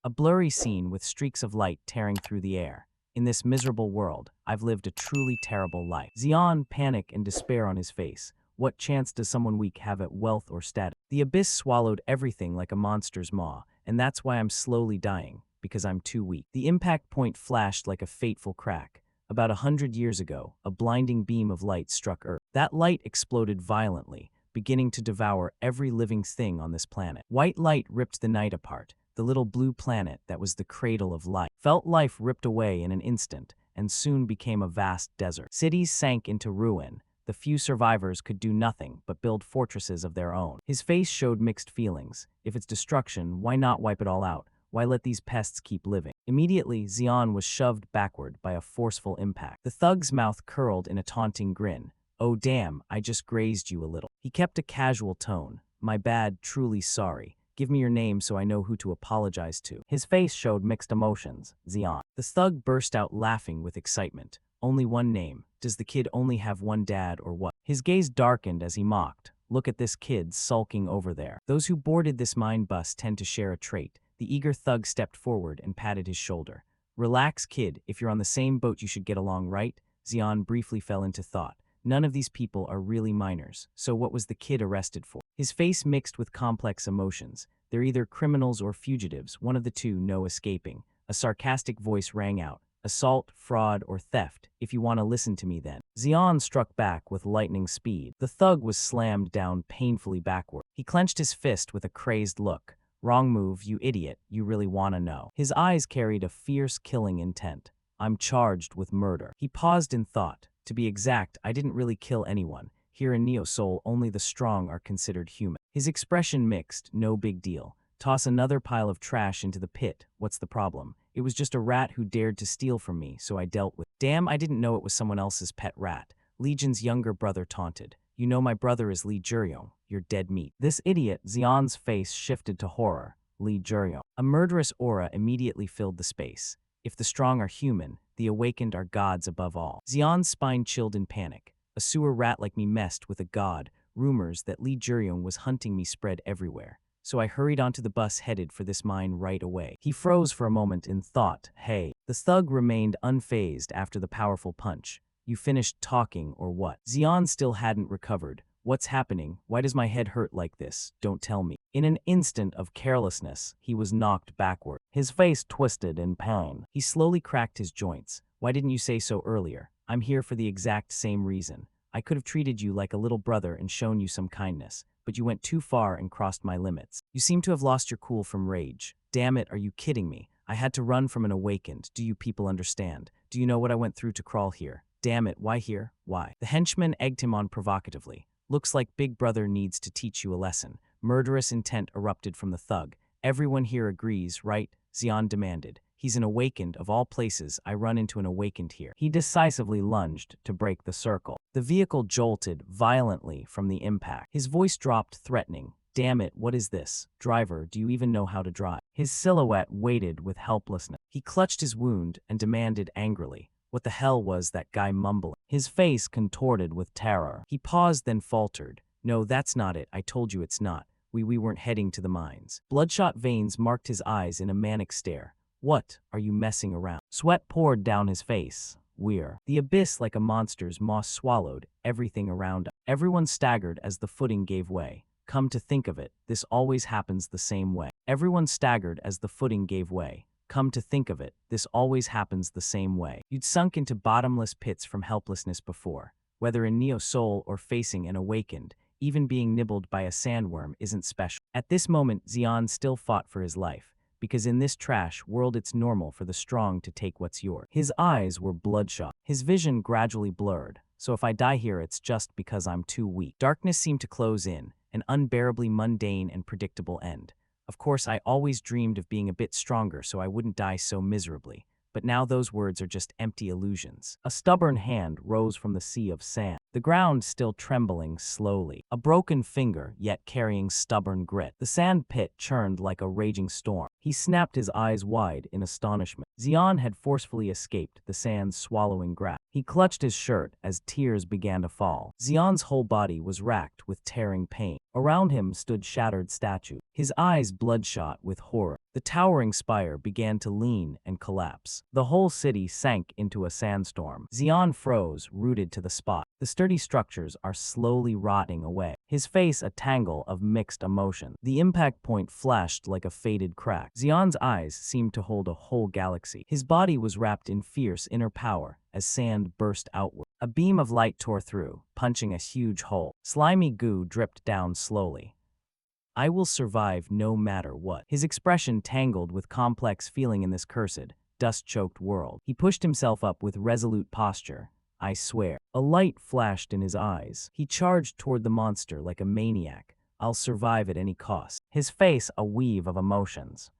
A blurry scene with streaks of light tearing through the air. In this miserable world, I've lived a truly terrible life. Xian, panic and despair on his face. What chance does someone weak have at wealth or status? The abyss swallowed everything like a monster's maw, and that's why I'm slowly dying, because I'm too weak. The impact point flashed like a fateful crack. About 100 years ago, a blinding beam of light struck Earth. That light exploded violently, beginning to devour every living thing on this planet. White light ripped the night apart. The little blue planet that was the cradle of life felt life ripped away in an instant, and soon became a vast desert. Cities sank into ruin. The few survivors could do nothing but build fortresses of their own. His face showed mixed feelings. If it's destruction, why not wipe it all out? Why let these pests keep living? Immediately, Xian was shoved backward by a forceful impact. The thug's mouth curled in a taunting grin. "Oh damn, I just grazed you a little." He kept a casual tone. "My bad, truly sorry. Give me your name so I know who to apologize to." His face showed mixed emotions. Xian. The thug burst out laughing with excitement. "Only one name. Does the kid only have one dad or what?" His gaze darkened as he mocked. "Look at this kid sulking over there." Those who boarded this mine bus tend to share a trait. The eager thug stepped forward and patted his shoulder. "Relax, kid. If you're on the same boat, you should get along, right?" Xian briefly fell into thought. None of these people are really minors, so what was the kid arrested for? His face mixed with complex emotions. They're either criminals or fugitives, one of the two, no escaping. A sarcastic voice rang out. "Assault, fraud, or theft. If you want to listen to me then." Xian struck back with lightning speed. The thug was slammed down painfully backward. He clenched his fist with a crazed look. "Wrong move, you idiot. You really want to know." His eyes carried a fierce killing intent. "I'm charged with murder." He paused in thought. "To be exact, I didn't really kill anyone. Here in Neo Soul, only the strong are considered human." His expression mixed. "No big deal. Toss another pile of trash into the pit. What's the problem? It was just a rat who dared to steal from me, so I dealt with." "Damn, I didn't know it was someone else's pet rat." Legion's younger brother taunted. "You know my brother is Lee Juryong. You're dead meat." This idiot, Xian's face shifted to horror. Lee Juryong. A murderous aura immediately filled the space. If the strong are human, the awakened are gods above all. Xian's spine chilled in panic. A sewer rat like me messed with a god. Rumors that Lee Juryong was hunting me spread everywhere. So I hurried onto the bus headed for this mine right away. He froze for a moment in thought. "Hey." The thug remained unfazed after the powerful punch. "You finished talking or what?" Xian still hadn't recovered. "What's happening? Why does my head hurt like this? Don't tell me." In an instant of carelessness, he was knocked backward. His face twisted in pain. He slowly cracked his joints. "Why didn't you say so earlier? I'm here for the exact same reason. I could have treated you like a little brother and shown you some kindness, but you went too far and crossed my limits. You seem to have lost your cool from rage. Damn it, are you kidding me? I had to run from an awakened. Do you people understand? Do you know what I went through to crawl here? Damn it, why here? Why?" The henchman egged him on provocatively. "Looks like Big Brother needs to teach you a lesson." Murderous intent erupted from the thug. "Everyone here agrees, right?" Xian demanded. "He's an awakened, of all places. I run into an awakened here." He decisively lunged to break the circle. The vehicle jolted violently from the impact. His voice dropped, threatening. "Damn it, what is this? Driver, do you even know how to drive?" His silhouette waited with helplessness. He clutched his wound and demanded angrily. What the hell was that guy mumbling? His face contorted with terror. He paused, then faltered. "No, that's not it. I told you it's not. We weren't heading to the mines." Bloodshot veins marked his eyes in a manic stare. "What? Are you messing around?" Sweat poured down his face. "We're." The abyss, like a monster's maw, swallowed everything around us. Everyone staggered as the footing gave way. Come to think of it, this always happens the same way. Everyone staggered as the footing gave way. Come to think of it, this always happens the same way. You'd sunk into bottomless pits from helplessness before. Whether in Neo Soul or facing an awakened, even being nibbled by a sandworm isn't special. At this moment, Xian still fought for his life. Because in this trash world it's normal for the strong to take what's yours. His eyes were bloodshot. His vision gradually blurred. "So if I die here, it's just because I'm too weak." Darkness seemed to close in, an unbearably mundane and predictable end. Of course, I always dreamed of being a bit stronger so I wouldn't die so miserably. But now those words are just empty illusions. A stubborn hand rose from the sea of sand, the ground still trembling slowly. A broken finger, yet carrying stubborn grit. The sand pit churned like a raging storm. He snapped his eyes wide in astonishment. Xian had forcefully escaped the sand's swallowing grasp. He clutched his shirt as tears began to fall. Xian's whole body was racked with tearing pain. Around him stood shattered statues, his eyes bloodshot with horror. The towering spire began to lean and collapse. The whole city sank into a sandstorm. Xian froze, rooted to the spot. The sturdy structures are slowly rotting away. His face a tangle of mixed emotions. The impact point flashed like a faded crack. Xian's eyes seemed to hold a whole galaxy. His body was wrapped in fierce inner power as sand burst outward. A beam of light tore through, punching a huge hole. Slimy goo dripped down slowly. I will survive no matter what. His expression tangled with complex feeling in this cursed, dust-choked world. He pushed himself up with resolute posture. I swear. A light flashed in his eyes. He charged toward the monster like a maniac. I'll survive at any cost. His face a weave of emotions.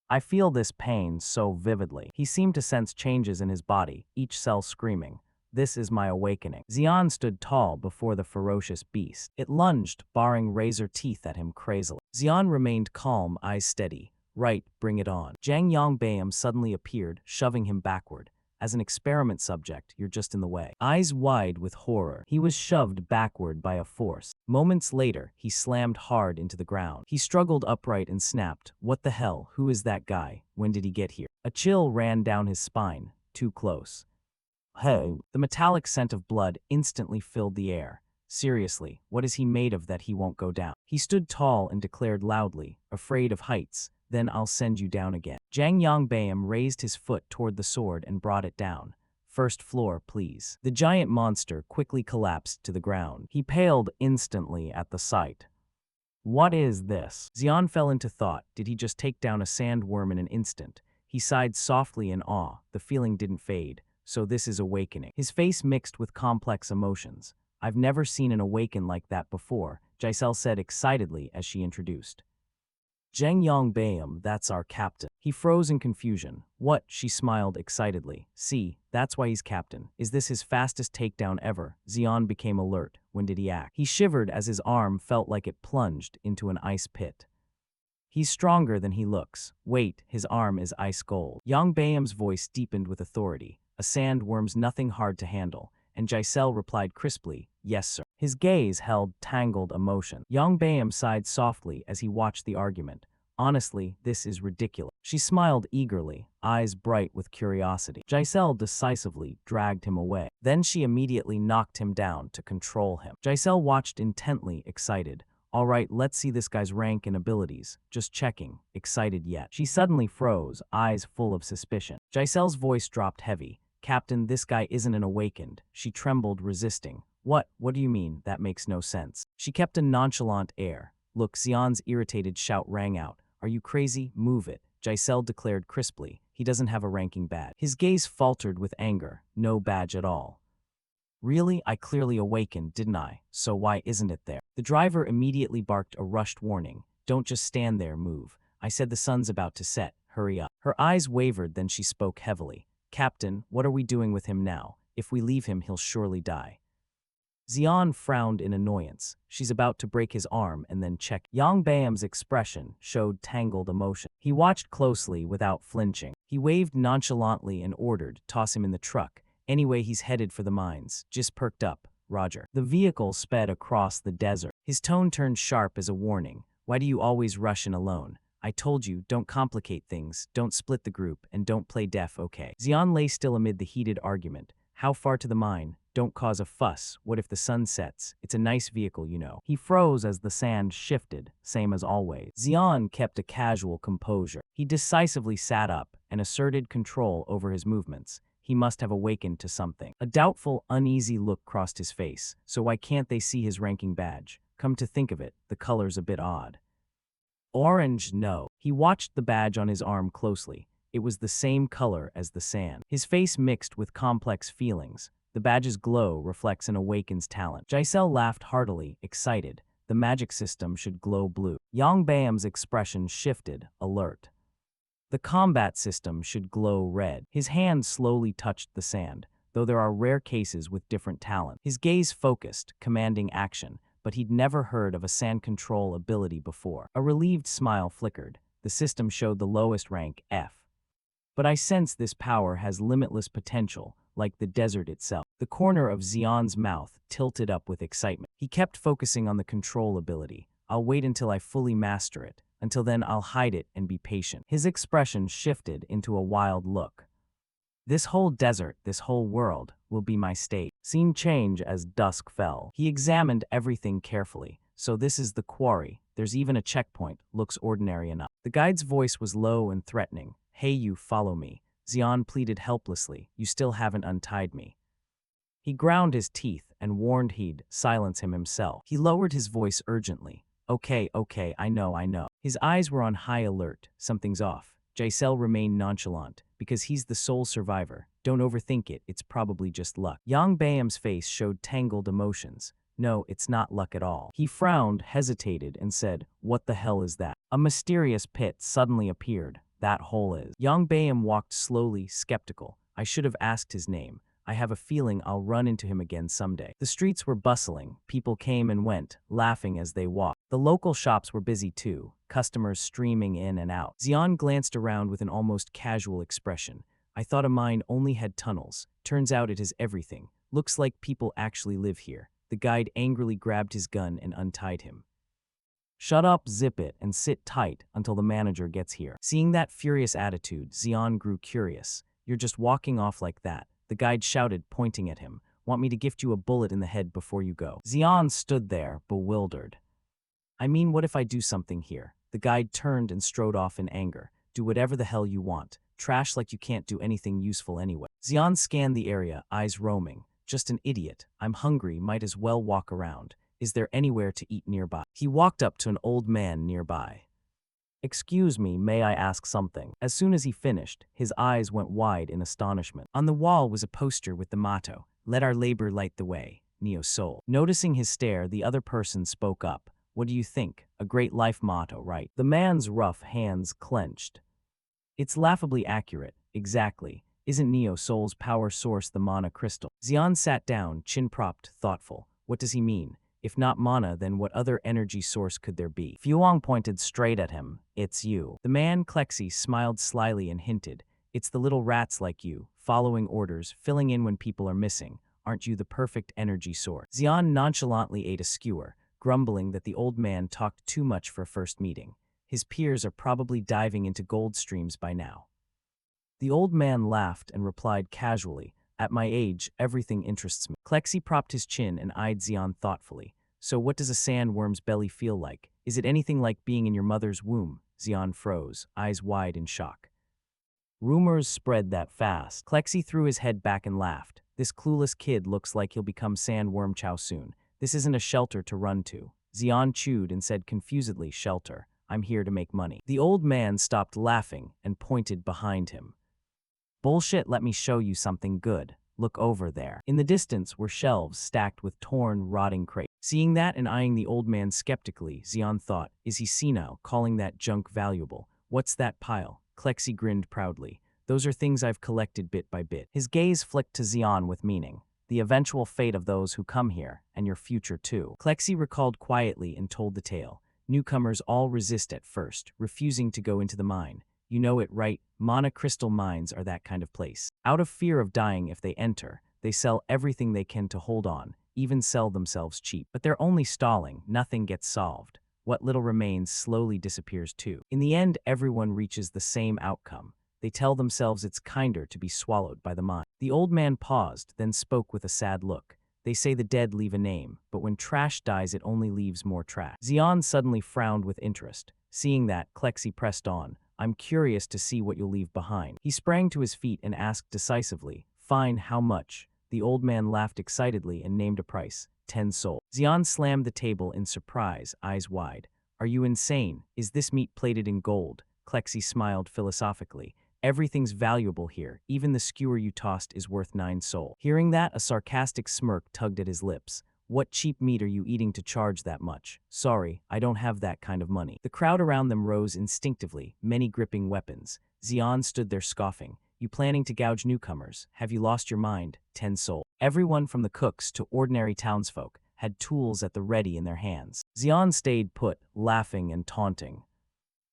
I feel this pain so vividly. He seemed to sense changes in his body, each cell screaming. This is my awakening. Xian stood tall before the ferocious beast. It lunged, baring razor teeth at him crazily. Xian remained calm, eyes steady. Right, bring it on. Zhang Yongbayam suddenly appeared, shoving him backward. As an experiment subject, you're just in the way. Eyes wide with horror, he was shoved backward by a force. Moments later, he slammed hard into the ground. He struggled upright and snapped, "What the hell? Who is that guy? When did he get here?" A chill ran down his spine. Too close. Hey. The metallic scent of blood instantly filled the air. Seriously, what is he made of that he won't go down? He stood tall and declared loudly, afraid of heights. Then I'll send you down again. Zhang Yongbayam raised his foot toward the sword and brought it down. First floor, please. The giant monster quickly collapsed to the ground. He paled instantly at the sight. What is this? Xian fell into thought. Did he just take down a sandworm in an instant? He sighed softly in awe. The feeling didn't fade. So this is awakening. His face mixed with complex emotions. I've never seen an awaken like that before, Jaisel said excitedly as she introduced. Zheng Yongbayam, that's our captain. He froze in confusion. What? She smiled excitedly. See, that's why he's captain. Is this his fastest takedown ever? Xian became alert. When did he act? He shivered as his arm felt like it plunged into an ice pit. He's stronger than he looks. Wait, his arm is ice cold. Yongbayam's voice deepened with authority. A sandworm's nothing hard to handle, and Jaisel replied crisply, yes sir. His gaze held tangled emotion. Yongbayam sighed softly as he watched the argument. Honestly, this is ridiculous. She smiled eagerly, eyes bright with curiosity. Jaisel decisively dragged him away. Then she immediately knocked him down to control him. Jaisel watched intently, excited. All right, let's see this guy's rank and abilities. Just checking. Excited yet. She suddenly froze, eyes full of suspicion. Jaisel's voice dropped heavy. Captain, this guy isn't an awakened. She trembled, resisting. What do you mean? That makes no sense. She kept a nonchalant air. Look, Xian's irritated shout rang out. Are you crazy? Move it. Jaisel declared crisply. He doesn't have a ranking badge. His gaze faltered with anger. No badge at all. Really? I clearly awakened, didn't I? So why isn't it there? The driver immediately barked a rushed warning. Don't just stand there, move. I said the sun's about to set. Hurry up. Her eyes wavered, then she spoke heavily. Captain, what are we doing with him now? If we leave him, he'll surely die. Xian frowned in annoyance. She's about to break his arm and then check. Yongbayam's expression showed tangled emotion. He watched closely without flinching. He waved nonchalantly and ordered, toss him in the truck. Anyway, he's headed for the mines. Just perked up. Roger. The vehicle sped across the desert. His tone turned sharp as a warning. Why do you always rush in alone? I told you, don't complicate things, don't split the group, and don't play deaf, okay? Xian lay still amid the heated argument. How far to the mine? Don't cause a fuss. What if the sun sets? It's a nice vehicle, you know. He froze as the sand shifted, same as always. Xian kept a casual composure. He decisively sat up and asserted control over his movements. He must have awakened to something. A doubtful, uneasy look crossed his face. So why can't they see his ranking badge? Come to think of it, the color's a bit odd. Orange, no. He watched the badge on his arm closely. It was the same color as the sand. His face mixed with complex feelings. The badge's glow reflects an awaken's talent. Jaisel laughed heartily, excited. The magic system should glow blue. Yongbayam's expression shifted, alert. The combat system should glow red. His hand slowly touched the sand, though there are rare cases with different talent. His gaze focused, commanding action, but he'd never heard of a sand control ability before. A relieved smile flickered. The system showed the lowest rank, F. But I sense this power has limitless potential. like the desert itself. The corner of Xian's mouth tilted up with excitement. He kept focusing on the control ability. I'll wait until I fully master it. Until then, I'll hide it and be patient. His expression shifted into a wild look. This whole desert, this whole world, will be my stage. Scene change as dusk fell. He examined everything carefully. So this is the quarry. There's even a checkpoint. Looks ordinary enough. The guide's voice was low and threatening. Hey, you, follow me. Xian pleaded helplessly. You still haven't untied me. He ground his teeth and warned he'd silence him himself. He lowered his voice urgently. Okay, I know. His eyes were on high alert. Something's off. Jaisel remained nonchalant. Because he's the sole survivor. Don't overthink it, it's probably just luck. Yang Bayam's face showed tangled emotions. No, it's not luck at all. He frowned, hesitated, and said, what the hell is that? A mysterious pit suddenly appeared. That hole is. Yang Bayam walked slowly, skeptical. I should have asked his name. I have a feeling I'll run into him again someday. The streets were bustling. People came and went, laughing as they walked. The local shops were busy too, customers streaming in and out. Xian glanced around with an almost casual expression. I thought a mine only had tunnels. Turns out it has everything. Looks like people actually live here. The guide angrily grabbed his gun and untied him. Shut up, zip it, and sit tight until the manager gets here. Seeing that furious attitude, Xian grew curious. You're just walking off like that. The guide shouted, pointing at him. Want me to gift you a bullet in the head before you go? Xian stood there, bewildered. I mean, what if I do something here? The guide turned and strode off in anger. Do whatever the hell you want. Trash like you can't do anything useful anyway. Xian scanned the area, eyes roaming. Just an idiot. I'm hungry, might as well walk around. Is there anywhere to eat nearby? He walked up to an old man nearby. Excuse me, may I ask something? As soon as he finished, his eyes went wide in astonishment. On the wall was a poster with the motto, Let our labor light the way, Neo Soul. Noticing his stare, the other person spoke up. What do you think? A great life motto, right? The man's rough hands clenched. It's laughably accurate, exactly. Isn't Neo Soul's power source the mana crystal? Xian sat down, chin propped, thoughtful. What does he mean? If not mana, then what other energy source could there be? Fuang pointed straight at him. It's you. The man, Klexi, smiled slyly and hinted. It's the little rats like you, following orders, filling in when people are missing. Aren't you the perfect energy source? Xian nonchalantly ate a skewer, grumbling that the old man talked too much for a first meeting. His peers are probably diving into gold streams by now. The old man laughed and replied casually, at my age, everything interests me. Klexi propped his chin and eyed Xian thoughtfully. So what does a sandworm's belly feel like? Is it anything like being in your mother's womb? Xian froze, eyes wide in shock. Rumors spread that fast. Klexi threw his head back and laughed. This clueless kid looks like he'll become sandworm chow soon. This isn't a shelter to run to. Xian chewed and said confusedly, shelter. I'm here to make money. The old man stopped laughing and pointed behind him. Bullshit, let me show you something good. Look over there. In the distance were shelves stacked with torn, rotting crates. Seeing that and eyeing the old man skeptically, Xian thought, is he senile, calling that junk valuable? What's that pile? Klexi grinned proudly. Those are things I've collected bit by bit. His gaze flicked to Xian with meaning. The eventual fate of those who come here, and your future too. Klexi recalled quietly and told the tale. Newcomers all resist at first, refusing to go into the mine. You know it right, mana crystal mines are that kind of place. Out of fear of dying if they enter, they sell everything they can to hold on, even sell themselves cheap. But they're only stalling, nothing gets solved. What little remains slowly disappears too. In the end, everyone reaches the same outcome. They tell themselves it's kinder to be swallowed by the mine. The old man paused, then spoke with a sad look. They say the dead leave a name, but when trash dies it only leaves more trash. Xian suddenly frowned with interest. Seeing that, Klexi pressed on. I'm curious to see what you'll leave behind. He sprang to his feet and asked decisively, fine, how much? The old man laughed excitedly and named a price, 10 sol. Xian slammed the table in surprise, eyes wide. Are you insane? Is this meat plated in gold? Klexi smiled philosophically. Everything's valuable here, even the skewer you tossed is worth 9 sol. Hearing that, a sarcastic smirk tugged at his lips. What cheap meat are you eating to charge that much? Sorry, I don't have that kind of money. The crowd around them rose instinctively, many gripping weapons. Xian stood there scoffing. You planning to gouge newcomers? Have you lost your mind? 10 sol. Everyone from the cooks to ordinary townsfolk had tools at the ready in their hands. Xian stayed put, laughing and taunting.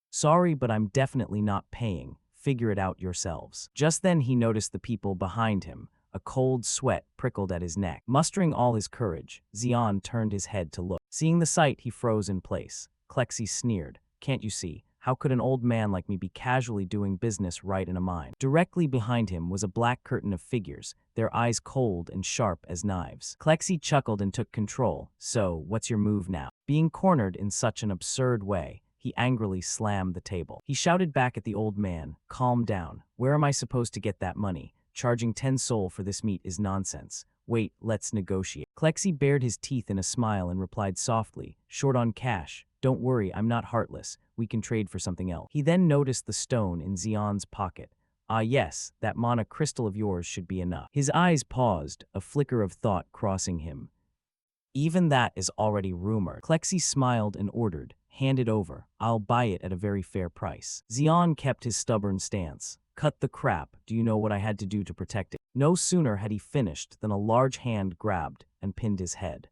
Sorry, but I'm definitely not paying. Figure it out yourselves. Just then he noticed the people behind him. A cold sweat prickled at his neck. Mustering all his courage, Xian turned his head to look. Seeing the sight, he froze in place. Klexi sneered. Can't you see? How could an old man like me be casually doing business right in a mine? Directly behind him was a black curtain of figures, their eyes cold and sharp as knives. Klexi chuckled and took control. So, what's your move now? Being cornered in such an absurd way, he angrily slammed the table. He shouted back at the old man, calm down. Where am I supposed to get that money? Charging 10 sol for this meat is nonsense. Wait, let's negotiate. Klexi bared his teeth in a smile and replied softly, short on cash. Don't worry, I'm not heartless. We can trade for something else. He then noticed the stone in Xian's pocket. Ah yes, that mana crystal of yours should be enough. His eyes paused, a flicker of thought crossing him. Even that is already rumored. Klexi smiled and ordered, hand it over. I'll buy it at a very fair price. Xian kept his stubborn stance. Cut the crap, do you know what I had to do to protect it? No sooner had he finished than a large hand grabbed and pinned his head.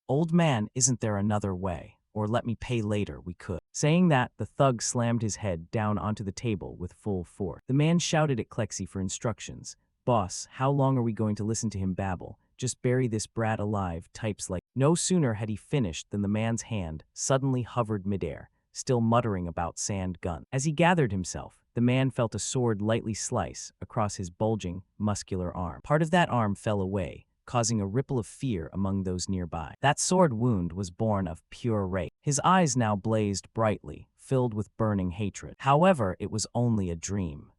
Old man, isn't there another way? Or let me pay later, we could. Saying that, the thug slammed his head down onto the table with full force. The man shouted at Klexi for instructions. Boss, how long are we going to listen to him babble? Just bury this brat alive, types like. No sooner had he finished than the man's hand suddenly hovered midair, still muttering about sand gun. As he gathered himself, the man felt a sword lightly slice across his bulging, muscular arm. Part of that arm fell away, causing a ripple of fear among those nearby. That sword wound was born of pure rage. His eyes now blazed brightly, filled with burning hatred. However, it was only a dream.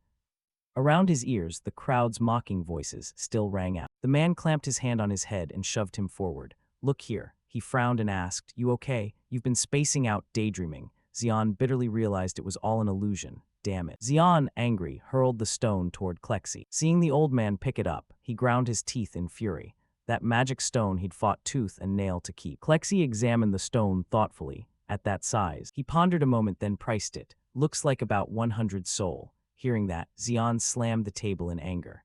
Around his ears, the crowd's mocking voices still rang out. The man clamped his hand on his head and shoved him forward. Look here. He frowned and asked, you okay? You've been spacing out, daydreaming. Xian bitterly realized it was all an illusion. Damn it. Xian, angry, hurled the stone toward Klexi. Seeing the old man pick it up, he ground his teeth in fury. That magic stone he'd fought tooth and nail to keep. Klexi examined the stone thoughtfully. At that size, he pondered a moment, then priced it. Looks like about 100 sol. Hearing that, Xian slammed the table in anger.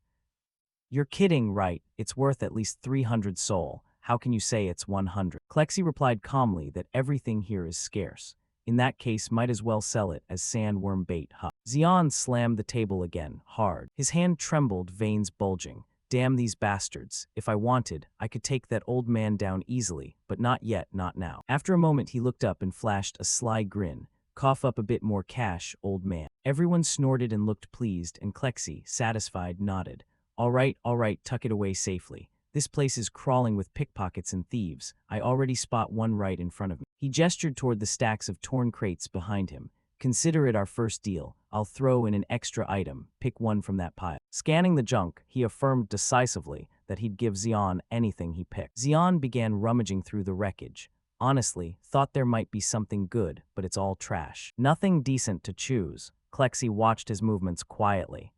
You're kidding, right? It's worth at least 300 sol. How can you say it's 100? Klexi replied calmly that everything here is scarce. In that case, might as well sell it as sandworm bait, huh? Xian slammed the table again, hard. His hand trembled, veins bulging. Damn these bastards. If I wanted, I could take that old man down easily, but not yet, not now. After a moment, he looked up and flashed a sly grin. Cough up a bit more cash, old man. Everyone snorted and looked pleased, and Klexi, satisfied, nodded. All right, tuck it away safely. This place is crawling with pickpockets and thieves. I already spot one right in front of me. He gestured toward the stacks of torn crates behind him. Consider it our first deal. I'll throw in an extra item. Pick one from that pile. Scanning the junk, he affirmed decisively that he'd give Xian anything he picked. Xian began rummaging through the wreckage. Honestly, thought there might be something good, but it's all trash. Nothing decent to choose. Klexi watched his movements quietly.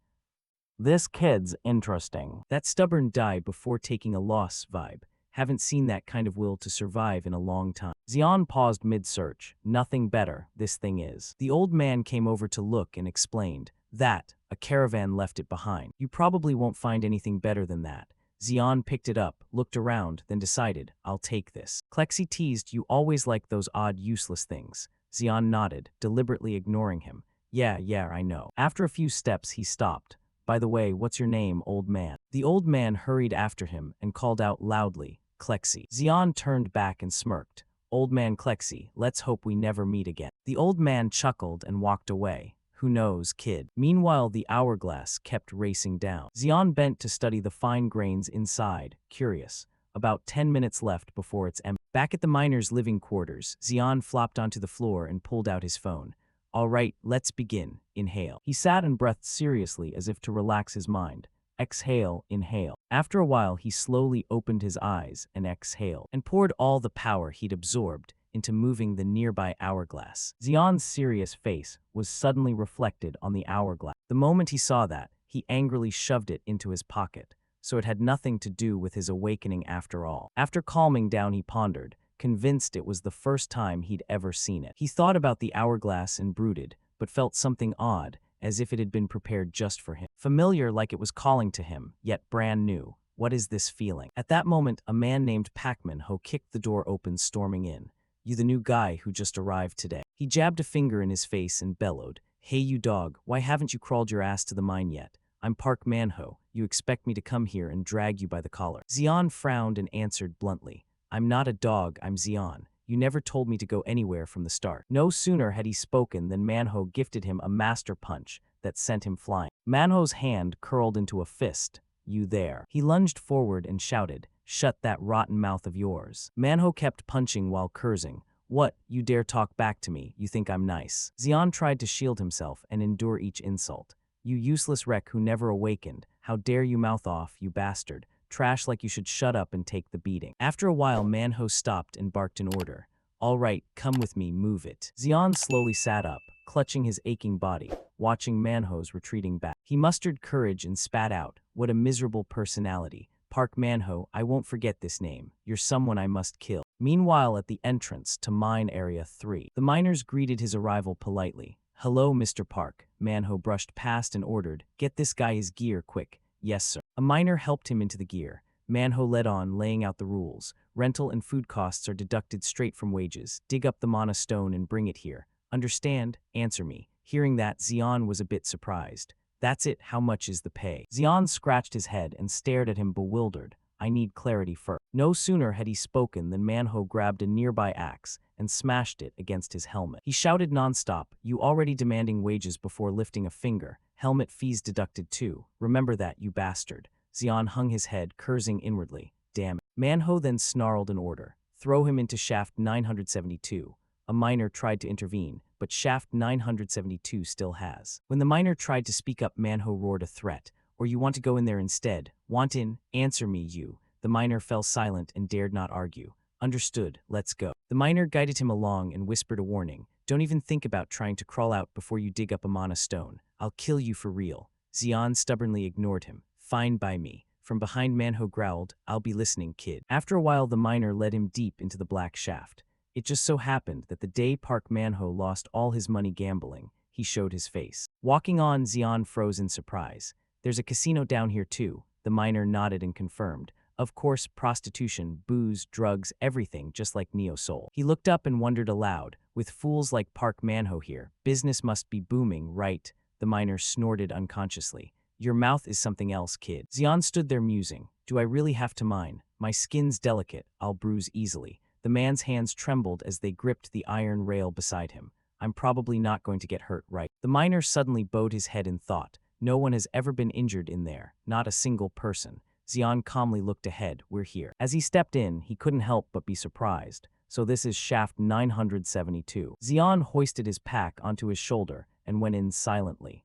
This kid's interesting. That stubborn die before taking a loss vibe. Haven't seen that kind of will to survive in a long time. Xian paused mid-search. Nothing better, this thing is. The old man came over to look and explained. That, a caravan left it behind. You probably won't find anything better than that. Xian picked it up, looked around, then decided, I'll take this. Klexi teased, you always like those odd, useless things. Xian nodded, deliberately ignoring him. Yeah, I know. After a few steps, he stopped. By the way, what's your name, old man? The old man hurried after him and called out loudly, Klexi. Xian turned back and smirked. Old man Klexi, let's hope we never meet again. The old man chuckled and walked away. Who knows, kid. Meanwhile, the hourglass kept racing down. Xian bent to study the fine grains inside, curious. About 10 minutes left before it's empty. Back at the miner's living quarters, Xian flopped onto the floor and pulled out his phone. All right, let's begin. Inhale. He sat and breathed seriously as if to relax his mind. Exhale, inhale. After a while, he slowly opened his eyes and exhaled, and poured all the power he'd absorbed into moving the nearby hourglass. Xian's serious face was suddenly reflected on the hourglass. The moment he saw that, he angrily shoved it into his pocket, so it had nothing to do with his awakening after all. After calming down, he pondered, convinced it was the first time he'd ever seen it. He thought about the hourglass and brooded, but felt something odd, as if it had been prepared just for him. Familiar, like it was calling to him, yet brand new. What is this feeling? At that moment, a man named Pacman Ho kicked the door open, storming in. You the new guy who just arrived today. He jabbed a finger in his face and bellowed, Hey you dog, why haven't you crawled your ass to the mine yet? I'm Park Manho. You expect me to come here and drag you by the collar. Xian frowned and answered bluntly. I'm not a dog, I'm Xian. You never told me to go anywhere from the start. No sooner had he spoken than Manho gifted him a master punch that sent him flying. Manho's hand curled into a fist. You there. He lunged forward and shouted, shut that rotten mouth of yours. Manho kept punching while cursing. What, you dare talk back to me, you think I'm nice? Xian tried to shield himself and endure each insult. You useless wreck who never awakened, how dare you mouth off, you bastard. Trash like you should shut up and take the beating. After a while, Manho stopped and barked an order. All right, come with me, move it. Xian slowly sat up, clutching his aching body, watching Manho's retreating back. He mustered courage and spat out, what a miserable personality. Park Manho, I won't forget this name. You're someone I must kill. Meanwhile, at the entrance to Mine Area 3, the miners greeted his arrival politely. Hello, Mr. Park. Manho brushed past and ordered, get this guy his gear, quick. Yes, sir. A miner helped him into the gear. Manho led on, laying out the rules. Rental and food costs are deducted straight from wages. Dig up the mana stone and bring it here. Understand? Answer me. Hearing that, Xian was a bit surprised. That's it, how much is the pay? Xian scratched his head and stared at him bewildered. I need clarity first. No sooner had he spoken than Manho grabbed a nearby axe and smashed it against his helmet. He shouted nonstop, you already demanding wages before lifting a finger. Helmet fees deducted too. Remember that, you bastard. Xian hung his head, cursing inwardly. Damn it. Manho then snarled an order. Throw him into shaft 972. A miner tried to intervene, but shaft 972 still has. When the miner tried to speak up, Manho roared a threat. Or you want to go in there instead? Want in? Answer me, you. The miner fell silent and dared not argue. Understood, let's go. The miner guided him along and whispered a warning. Don't even think about trying to crawl out before you dig up a mana stone. I'll kill you for real. Xian stubbornly ignored him. Fine by me. From behind, Manho growled, I'll be listening, kid. After a while, the miner led him deep into the black shaft. It just so happened that the day Park Manho lost all his money gambling, he showed his face. Walking on, Xian froze in surprise. There's a casino down here too. The miner nodded and confirmed. Of course, prostitution, booze, drugs, everything, just like Neo Soul. He looked up and wondered aloud, with fools like Park Manho here, business must be booming, right? The miner snorted unconsciously. Your mouth is something else, kid. Xian stood there musing. Do I really have to mine? My skin's delicate, I'll bruise easily. The man's hands trembled as they gripped the iron rail beside him. I'm probably not going to get hurt, right? The miner suddenly bowed his head in thought. No one has ever been injured in there, not a single person. Xian calmly looked ahead, we're here. As he stepped in, he couldn't help but be surprised. So this is shaft 972. Xian hoisted his pack onto his shoulder and went in silently.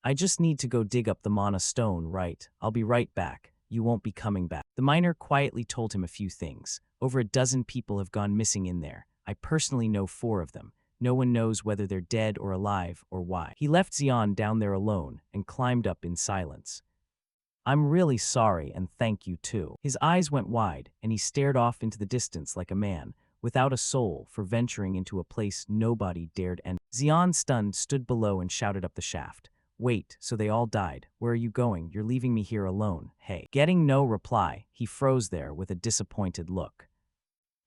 I just need to go dig up the mana stone, right? I'll be right back. You won't be coming back. The miner quietly told him a few things. Over a dozen people have gone missing in there. I personally know 4 of them. No one knows whether they're dead or alive or why. He left Xian down there alone and climbed up in silence. I'm really sorry and thank you too. His eyes went wide and he stared off into the distance like a man without a soul for venturing into a place nobody dared enter. Xian, stunned, stood below and shouted up the shaft. Wait, so they all died. Where are you going? You're leaving me here alone. Hey. Getting no reply, he froze there with a disappointed look.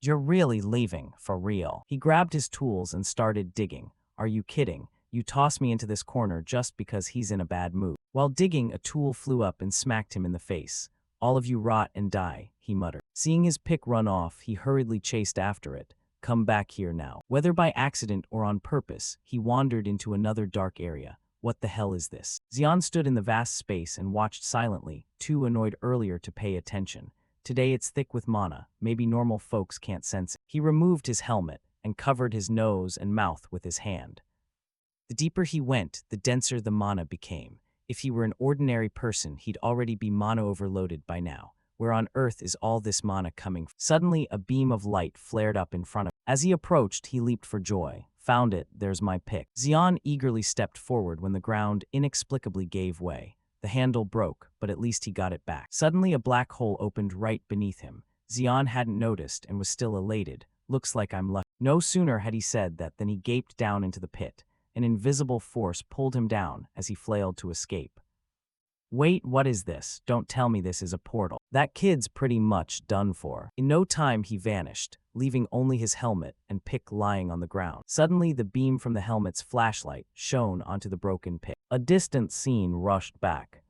You're really leaving, for real. He grabbed his tools and started digging. Are you kidding? You toss me into this corner just because he's in a bad mood. While digging, a tool flew up and smacked him in the face. All of you rot and die, he muttered. Seeing his pick run off, he hurriedly chased after it. Come back here now. Whether by accident or on purpose, he wandered into another dark area. What the hell is this? Xian stood in the vast space and watched silently, too annoyed earlier to pay attention. Today it's thick with mana, maybe normal folks can't sense it. He removed his helmet and covered his nose and mouth with his hand. The deeper he went, the denser the mana became. If he were an ordinary person, he'd already be mana overloaded by now. Where on earth is all this mana coming from? Suddenly, a beam of light flared up in front of him. As he approached, he leaped for joy. Found it, there's my pick. Xian eagerly stepped forward when the ground inexplicably gave way. The handle broke, but at least he got it back. Suddenly, a black hole opened right beneath him. Xian hadn't noticed and was still elated. Looks like I'm lucky. No sooner had he said that than he gaped down into the pit. An invisible force pulled him down as he flailed to escape. Wait, what is this? Don't tell me this is a portal. That kid's pretty much done for. In no time, he vanished, leaving only his helmet and pick lying on the ground. Suddenly, the beam from the helmet's flashlight shone onto the broken pick. A distant scene rushed back.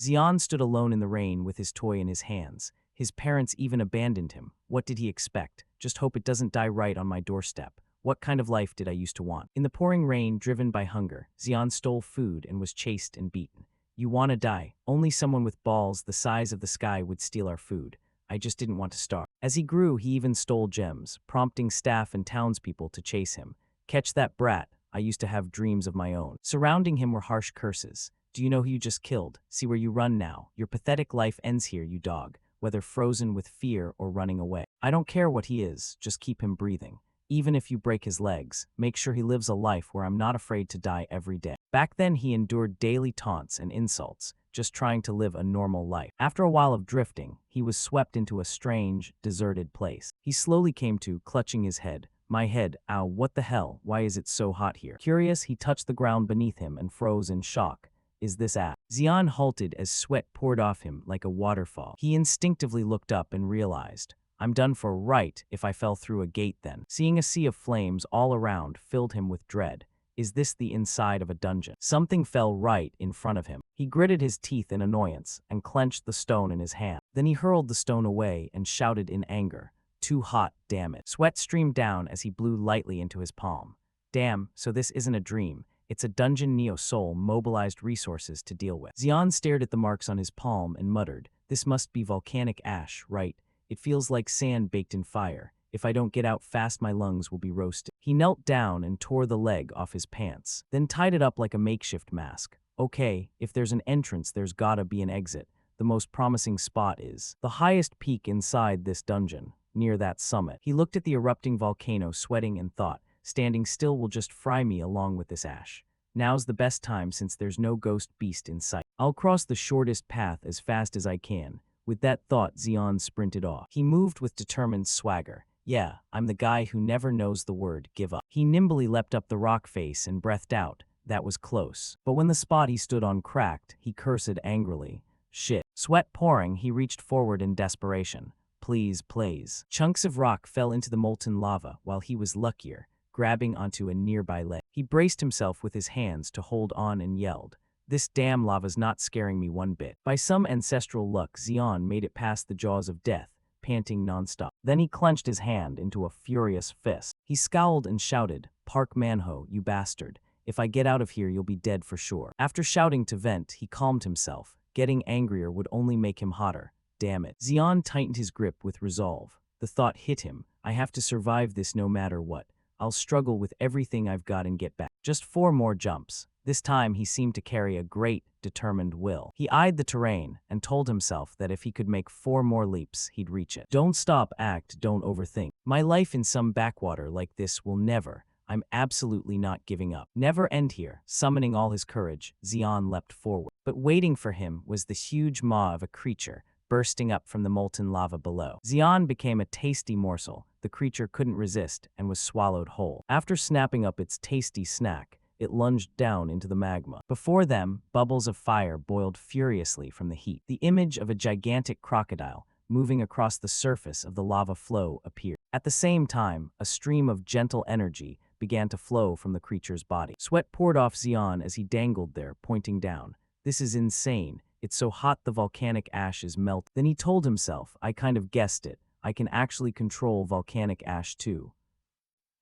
Xian stood alone in the rain with his toy in his hands. His parents even abandoned him. What did he expect? Just hope it doesn't die right on my doorstep. What kind of life did I used to want? In the pouring rain, driven by hunger, Xian stole food and was chased and beaten. You wanna die? Only someone with balls the size of the sky would steal our food. I just didn't want to starve. As he grew, he even stole gems, prompting staff and townspeople to chase him. Catch that brat. I used to have dreams of my own. Surrounding him were harsh curses. Do you know who you just killed? See where you run now. Your pathetic life ends here, you dog, whether frozen with fear or running away. I don't care what he is, just keep him breathing. Even if you break his legs, make sure he lives a life where I'm not afraid to die every day. Back then, he endured daily taunts and insults, just trying to live a normal life. After a while of drifting, he was swept into a strange, deserted place. He slowly came to, clutching his head. My head, ow, what the hell? Why is it so hot here? Curious, he touched the ground beneath him and froze in shock. Is this at? Xian halted as sweat poured off him like a waterfall. He instinctively looked up and realized, I'm done for right if I fell through a gate then. Seeing a sea of flames all around filled him with dread. Is this the inside of a dungeon? Something fell right in front of him. He gritted his teeth in annoyance and clenched the stone in his hand. Then he hurled the stone away and shouted in anger, too hot, damn it. Sweat streamed down as he blew lightly into his palm. Damn, so this isn't a dream. It's a dungeon. Neo-Soul mobilized resources to deal with. Xian stared at the marks on his palm and muttered, this must be volcanic ash, right? It feels like sand baked in fire. If I don't get out fast, my lungs will be roasted. He knelt down and tore the leg off his pants, then tied it up like a makeshift mask. Okay, if there's an entrance, there's gotta be an exit. The most promising spot is the highest peak inside this dungeon, near that summit. He looked at the erupting volcano, sweating, and thought, standing still will just fry me along with this ash. Now's the best time since there's no ghost beast in sight. I'll cross the shortest path as fast as I can. With that thought, Xian sprinted off. He moved with determined swagger. Yeah, I'm the guy who never knows the word give up. He nimbly leapt up the rock face and breathed out. That was close. But when the spot he stood on cracked, he cursed angrily. Shit. Sweat pouring, he reached forward in desperation. Please, please. Chunks of rock fell into the molten lava while he was luckier, grabbing onto a nearby ledge. He braced himself with his hands to hold on and yelled, this damn lava's not scaring me one bit. By some ancestral luck, Xian made it past the jaws of death, panting nonstop. Then he clenched his hand into a furious fist. He scowled and shouted, Park Manhwa, you bastard. If I get out of here, you'll be dead for sure. After shouting to vent, he calmed himself. Getting angrier would only make him hotter. Damn it. Xian tightened his grip with resolve. The thought hit him. I have to survive this no matter what. I'll struggle with everything I've got and get back. Just 4 more jumps. This time he seemed to carry a great, determined will. He eyed the terrain and told himself that if he could make 4 more leaps, he'd reach it. Don't stop, act, don't overthink. My life in some backwater like this will never, I'm absolutely not giving up. Never end here. Summoning all his courage, Xian leapt forward. But waiting for him was the huge maw of a creature, bursting up from the molten lava below. Xian became a tasty morsel. The creature couldn't resist and was swallowed whole. After snapping up its tasty snack, it lunged down into the magma. Before them, bubbles of fire boiled furiously from the heat. The image of a gigantic crocodile moving across the surface of the lava flow appeared. At the same time, a stream of gentle energy began to flow from the creature's body. Sweat poured off Xian as he dangled there, pointing down. This is insane. It's so hot the volcanic ashes melt. Then he told himself, I kind of guessed it. I can actually control volcanic ash too.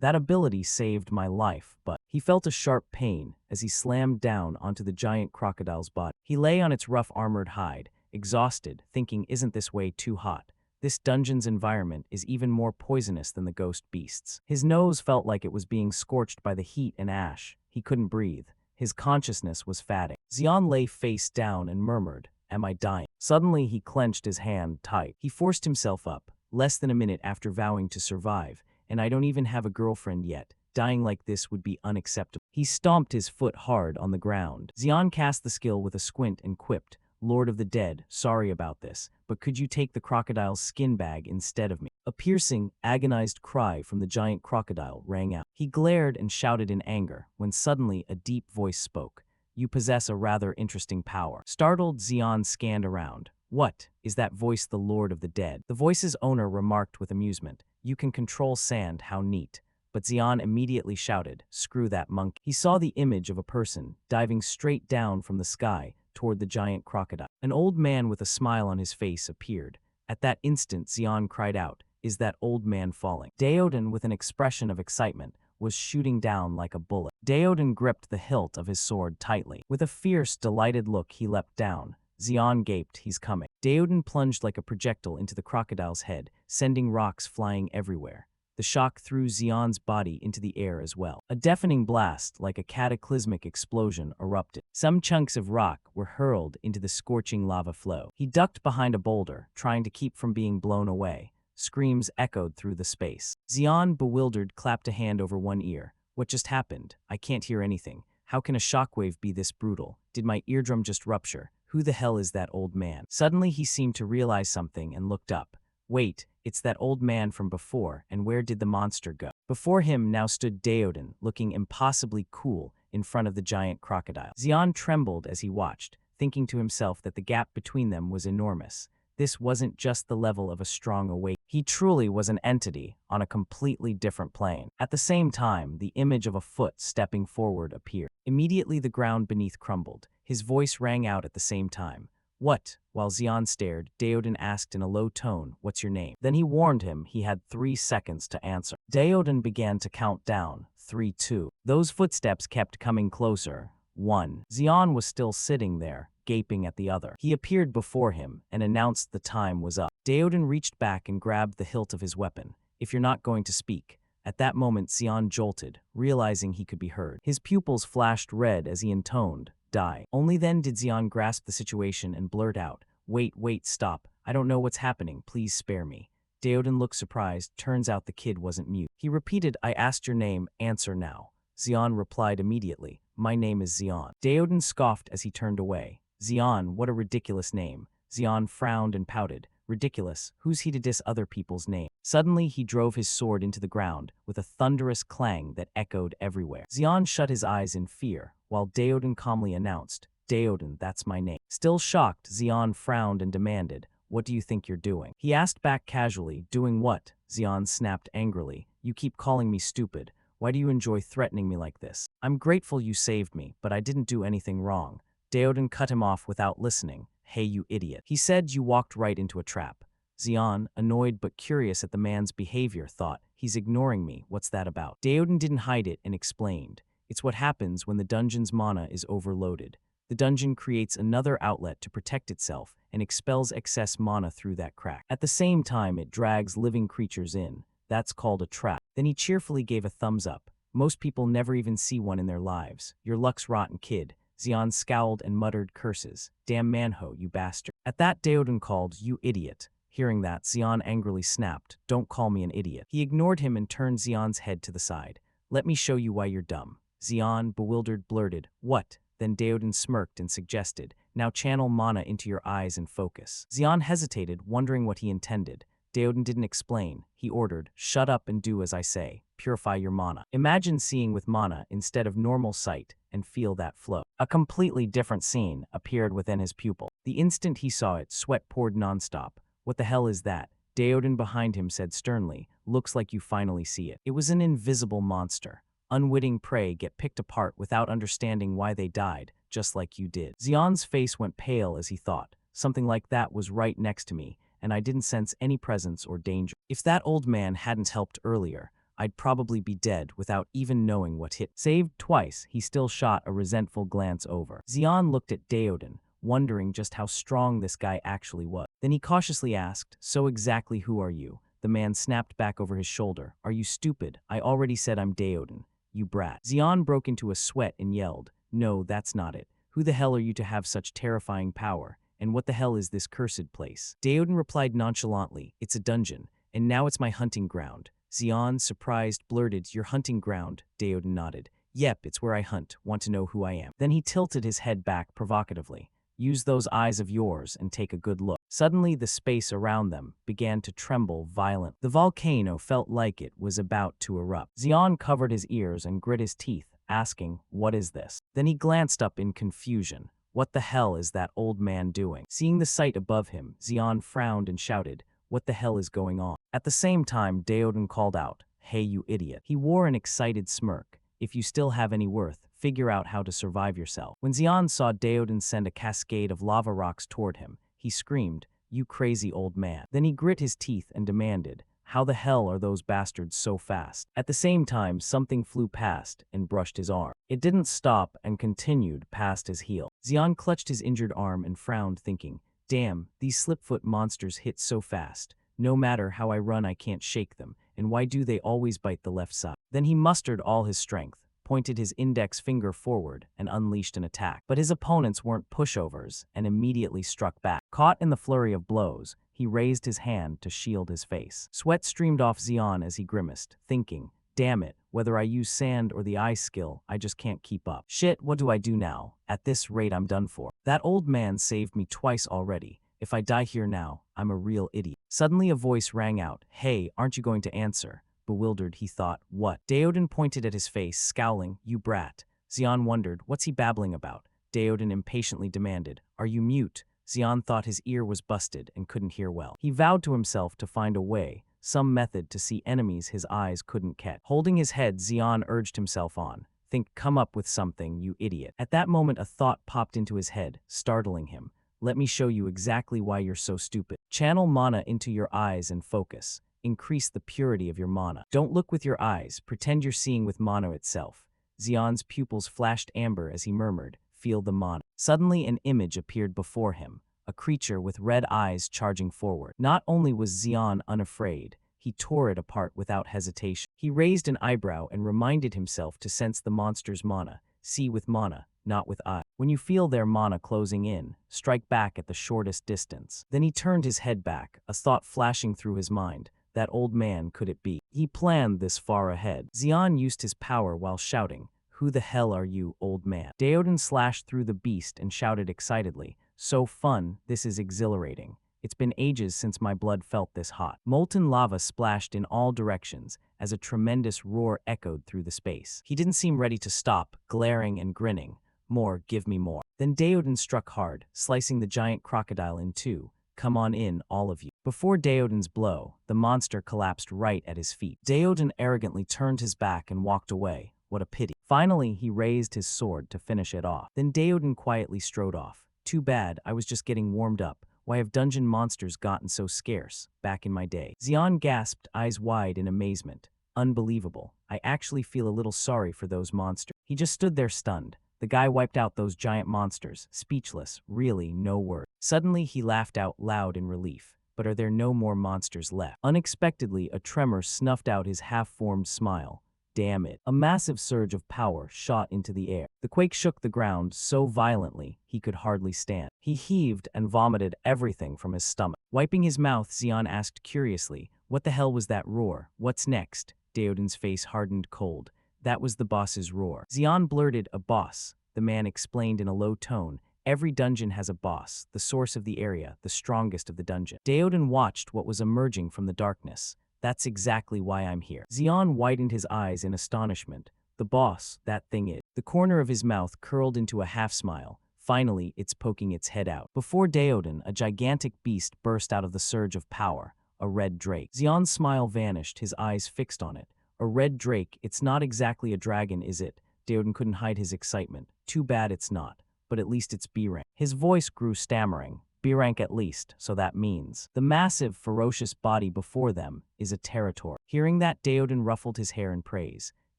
That ability saved my life, but he felt a sharp pain as he slammed down onto the giant crocodile's body. He lay on its rough armored hide, exhausted, thinking, isn't this way too hot? This dungeon's environment is even more poisonous than the ghost beasts. His nose felt like it was being scorched by the heat and ash. He couldn't breathe. His consciousness was fading. Xian lay face down and murmured, am I dying? Suddenly he clenched his hand tight. He forced himself up, less than a minute after vowing to survive. And I don't even have a girlfriend yet. Dying like this would be unacceptable. He stomped his foot hard on the ground. Xian cast the skill with a squint and quipped, Lord of the Dead, sorry about this, but could you take the crocodile's skin bag instead of me? A piercing, agonized cry from the giant crocodile rang out. He glared and shouted in anger when suddenly a deep voice spoke. You possess a rather interesting power. Startled, Xian scanned around. What? Is that voice the Lord of the Dead? The voice's owner remarked with amusement. You can control sand, how neat. But Xian immediately shouted, screw that monkey. He saw the image of a person diving straight down from the sky toward the giant crocodile. An old man with a smile on his face appeared. At that instant, Xian cried out, is that old man falling? Daoden, with an expression of excitement, was shooting down like a bullet. Daoden gripped the hilt of his sword tightly. With a fierce, delighted look, he leapt down. Xian gaped, he's coming. Daoden plunged like a projectile into the crocodile's head, sending rocks flying everywhere. The shock threw Xian's body into the air as well. A deafening blast, like a cataclysmic explosion, erupted. Some chunks of rock were hurled into the scorching lava flow. He ducked behind a boulder, trying to keep from being blown away. Screams echoed through the space. Xian, bewildered, clapped a hand over one ear. What just happened? I can't hear anything. How can a shockwave be this brutal? Did my eardrum just rupture? Who the hell is that old man? Suddenly he seemed to realize something and looked up. Wait, it's that old man from before, and where did the monster go? Before him now stood Daoden, looking impossibly cool in front of the giant crocodile. Xian trembled as he watched, thinking to himself that the gap between them was enormous. This wasn't just the level of a strong awakening. He truly was an entity on a completely different plane. At the same time, the image of a foot stepping forward appeared. Immediately the ground beneath crumbled. His voice rang out at the same time. What? While Xian stared, Daoden asked in a low tone, what's your name? Then he warned him he had 3 seconds to answer. Daoden began to count down. 3, 2. Those footsteps kept coming closer. 1. Xian was still sitting there, gaping at the other. He appeared before him and announced the time was up. Daoden reached back and grabbed the hilt of his weapon. If you're not going to speak. At that moment, Xian jolted, realizing he could be heard. His pupils flashed red as he intoned, die. Only then did Xian grasp the situation and blurt out, wait, stop. I don't know what's happening. Please spare me. Daoden looked surprised. Turns out the kid wasn't mute. He repeated, I asked your name, answer now. Xian replied immediately, my name is Xian. Daoden scoffed as he turned away. Xian, what a ridiculous name. Xian frowned and pouted. Ridiculous, who's he to diss other people's name? Suddenly he drove his sword into the ground with a thunderous clang that echoed everywhere. Xian shut his eyes in fear, while Daoden calmly announced, Daoden, that's my name. Still shocked, Xian frowned and demanded, what do you think you're doing? He asked back casually, doing what? Xian snapped angrily, you keep calling me stupid. Why do you enjoy threatening me like this? I'm grateful you saved me, but I didn't do anything wrong. Daoden cut him off without listening. Hey, you idiot. He said you walked right into a trap. Xian, annoyed but curious at the man's behavior, thought, he's ignoring me, what's that about? Daoden didn't hide it and explained. It's what happens when the dungeon's mana is overloaded. The dungeon creates another outlet to protect itself and expels excess mana through that crack. At the same time, it drags living creatures in. That's called a trap. Then he cheerfully gave a thumbs up. Most people never even see one in their lives. Your luck's rotten, kid. Xian scowled and muttered curses. Damn Manhwa, you bastard. At that, Daoden called, you idiot. Hearing that, Xian angrily snapped, don't call me an idiot. He ignored him and turned Xian's head to the side. Let me show you why you're dumb. Xian, bewildered, blurted, what? Then Daoden smirked and suggested, now channel mana into your eyes and focus. Xian hesitated, wondering what he intended. Daoden didn't explain. He ordered, shut up and do as I say. Purify your mana. Imagine seeing with mana instead of normal sight and feel that flow. A completely different scene appeared within his pupil. The instant he saw it, sweat poured nonstop. What the hell is that? Daoden behind him said sternly, looks like you finally see it. It was an invisible monster. Unwitting prey get picked apart without understanding why they died, just like you did. Xian's face went pale as he thought, something like that was right next to me, and I didn't sense any presence or danger. If that old man hadn't helped earlier, I'd probably be dead without even knowing what hit. Saved twice, he still shot a resentful glance over. Xian looked at Daoden, wondering just how strong this guy actually was. Then he cautiously asked, so exactly who are you? The man snapped back over his shoulder. Are you stupid? I already said I'm Daoden. You brat. Xian broke into a sweat and yelled, no, that's not it. Who the hell are you to have such terrifying power? And what the hell is this cursed place? Daoden replied nonchalantly, it's a dungeon, and now it's my hunting ground. Xian, surprised, blurted, your hunting ground? Daoden nodded. Yep, it's where I hunt. Want to know who I am? Then he tilted his head back provocatively. Use those eyes of yours and take a good look. Suddenly, the space around them began to tremble violently. The volcano felt like it was about to erupt. Xian covered his ears and grit his teeth asking, "What is this?" Then he glanced up in confusion. What the hell is that old man doing? Seeing the sight above him, Xian frowned and shouted, "What the hell is going on?" At the same time, Daoden called out, "Hey, you idiot." He wore an excited smirk. "If you still have any worth, figure out how to survive yourself." When Xian saw Daoden send a cascade of lava rocks toward him, he screamed, "You crazy old man." Then he grit his teeth and demanded, "How the hell are those bastards so fast?" At the same time, something flew past and brushed his arm. It didn't stop and continued past his heel. Xian clutched his injured arm and frowned, thinking, "Damn, these slipfoot monsters hit so fast. No matter how I run, I can't shake them, and why do they always bite the left side?" Then he mustered all his strength, pointed his index finger forward, and unleashed an attack. But his opponents weren't pushovers and immediately struck back. Caught in the flurry of blows, he raised his hand to shield his face. Sweat streamed off Xian as he grimaced, thinking, "Damn it, whether I use sand or the ice skill, I just can't keep up. Shit, what do I do now? At this rate, I'm done for. That old man saved me twice already. If I die here now, I'm a real idiot." Suddenly a voice rang out, "Hey, aren't you going to answer?" Bewildered, he thought, "What?" Daoden pointed at his face, scowling, "You brat." Xian wondered, what's he babbling about? Daoden impatiently demanded, "Are you mute?" Xian thought his ear was busted and couldn't hear well. He vowed to himself to find a way, some method to see enemies his eyes couldn't catch. Holding his head, Xian urged himself on. Come up with something, you idiot." At that moment a thought popped into his head, startling him. "Let me show you exactly why you're so stupid. Channel mana into your eyes and focus. Increase the purity of your mana. Don't look with your eyes, pretend you're seeing with mana itself." Xian's pupils flashed amber as he murmured, "Feel the mana." Suddenly an image appeared before him, a creature with red eyes charging forward. Not only was Xian unafraid, he tore it apart without hesitation. He raised an eyebrow and reminded himself to sense the monster's mana. See with mana, not with eye. When you feel their mana closing in, strike back at the shortest distance. Then he turned his head back, a thought flashing through his mind. That old man, could it be? He planned this far ahead. Xian used his power while shouting, "Who the hell are you, old man?" Daoden slashed through the beast and shouted excitedly, "So fun, this is exhilarating. It's been ages since my blood felt this hot." Molten lava splashed in all directions as a tremendous roar echoed through the space. He didn't seem ready to stop, glaring and grinning. "More, give me more." Then Daoden struck hard, slicing the giant crocodile in two. "Come on in, all of you." Before Daoden's blow, the monster collapsed right at his feet. Daoden arrogantly turned his back and walked away. What a pity. Finally, he raised his sword to finish it off. Then Daoden quietly strode off. "Too bad, I was just getting warmed up. Why have dungeon monsters gotten so scarce, back in my day?" Xian gasped, eyes wide in amazement. "Unbelievable. I actually feel a little sorry for those monsters." He just stood there stunned. The guy wiped out those giant monsters, speechless, really no word. Suddenly he laughed out loud in relief. "But are there no more monsters left?" Unexpectedly, a tremor snuffed out his half-formed smile. Damn it. A massive surge of power shot into the air. The quake shook the ground so violently he could hardly stand. He heaved and vomited everything from his stomach. Wiping his mouth, Xian asked curiously, "What the hell was that roar? What's next?" Daoden's face hardened cold. "That was the boss's roar." Xian blurted, "A boss." The man explained in a low tone, "Every dungeon has a boss, the source of the area, the strongest of the dungeon." Daoden watched what was emerging from the darkness. "That's exactly why I'm here." Xian widened his eyes in astonishment. "The boss, that thing is." The corner of his mouth curled into a half-smile. "Finally, it's poking its head out." Before Daoden, a gigantic beast burst out of the surge of power, a red drake. Xian's smile vanished, his eyes fixed on it. "A red drake, it's not exactly a dragon, is it?" Daoden couldn't hide his excitement. "Too bad it's not. But at least it's B rank." His voice grew stammering. "B rank at least, so that means." The massive, ferocious body before them is a territory. Hearing that, Daoden ruffled his hair in praise.